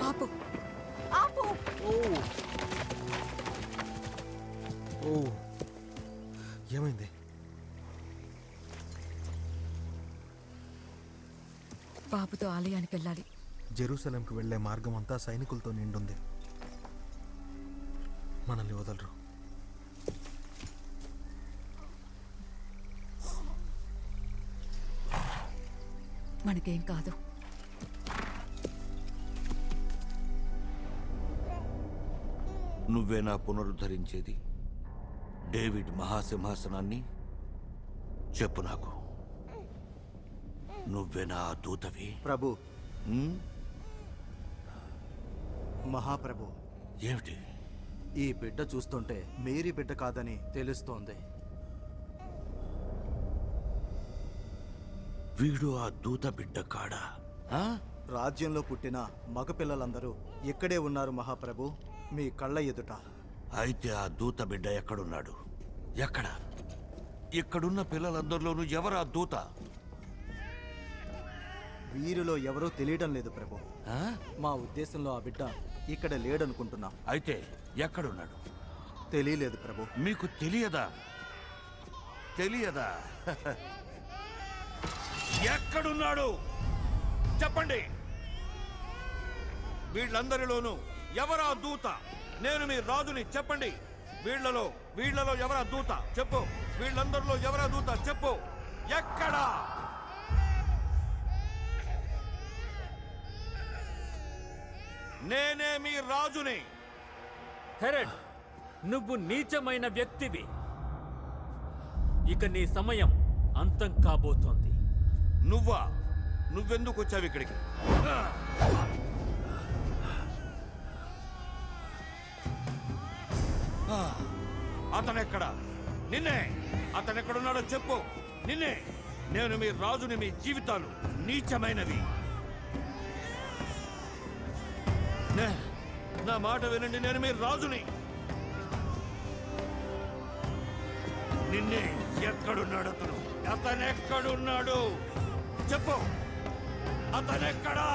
Speaker 1: ఆపు ఆపు
Speaker 19: ఓ ఏమైంది?
Speaker 1: బాబుతో ఆలయానికి వెళ్ళాలి.
Speaker 19: జెరూసలంకి వెళ్లే మార్గం అంతా సైనికులతో నిండుంది. మనల్ని వదలరు.
Speaker 1: మనకేం కాదు.
Speaker 4: నువ్వేనా పునరుద్ధరించేది డేవిడ్ మహాసింహాసనాన్ని? చెప్పు నాకు, నువ్వేనా ఆ దూతవి?
Speaker 3: ప్రభు, మహాప్రభు,
Speaker 4: ఏమిటి?
Speaker 3: ఈ బిడ్డ చూస్తుంటే మేరీ బిడ్డ కాదని తెలుస్తోంది.
Speaker 4: వీడు ఆ దూత బిడ్డ కాడా?
Speaker 3: రాజ్యంలో పుట్టిన మగపిల్లలందరూ ఇక్కడే ఉన్నారు మహాప్రభు, మీ కళ్ళ ఎదుట.
Speaker 4: అయితే ఆ దూత బిడ్డ ఎక్కడున్నాడు? ఎక్కడ? ఇక్కడున్న పిల్లలందరిలోనూ ఎవరా దూత?
Speaker 3: వీరిలో ఎవరో తెలియడం లేదు ప్రభు. మా ఉద్దేశంలో ఆ బిడ్డ ఇక్కడ లేడనుకుంటున్నాం.
Speaker 4: అయితే ఎక్కడున్నాడు?
Speaker 3: తెలియలేదు ప్రభు.
Speaker 4: మీకు తెలియదా? తెలియదా? ఎక్కడున్నాడు చెప్పండి. వీళ్ళందరిలోనూ ఎవరా దూత? నేను మీ రాజుని, చెప్పండి. వీళ్ళలో ఎవరా దూత? చెప్పు. వీళ్ళందరిలో ఎవరా దూత? చెప్పు. ఎక్కడా? నేనే మీ రాజుని.
Speaker 13: హెరెడ్, నువ్వు నీచమైన వ్యక్తివి. ఇక నీ సమయం అంతం కాబోతోంది.
Speaker 4: నువ్వెందుకు వచ్చావు ఇక్కడికి? అతనెక్కడా? నిన్నే. అతనెక్కడున్నాడో చెప్పు. నిన్నే. నేను మీ రాజుని. మీ జీవితాలు నీచమైనవి. నా మాట వినండి, నేను మీ రాజుని. నిన్నే. ఎక్కడున్నాడు అతను? అతనెక్కడున్నాడు చెప్పు. అతనెక్కడా?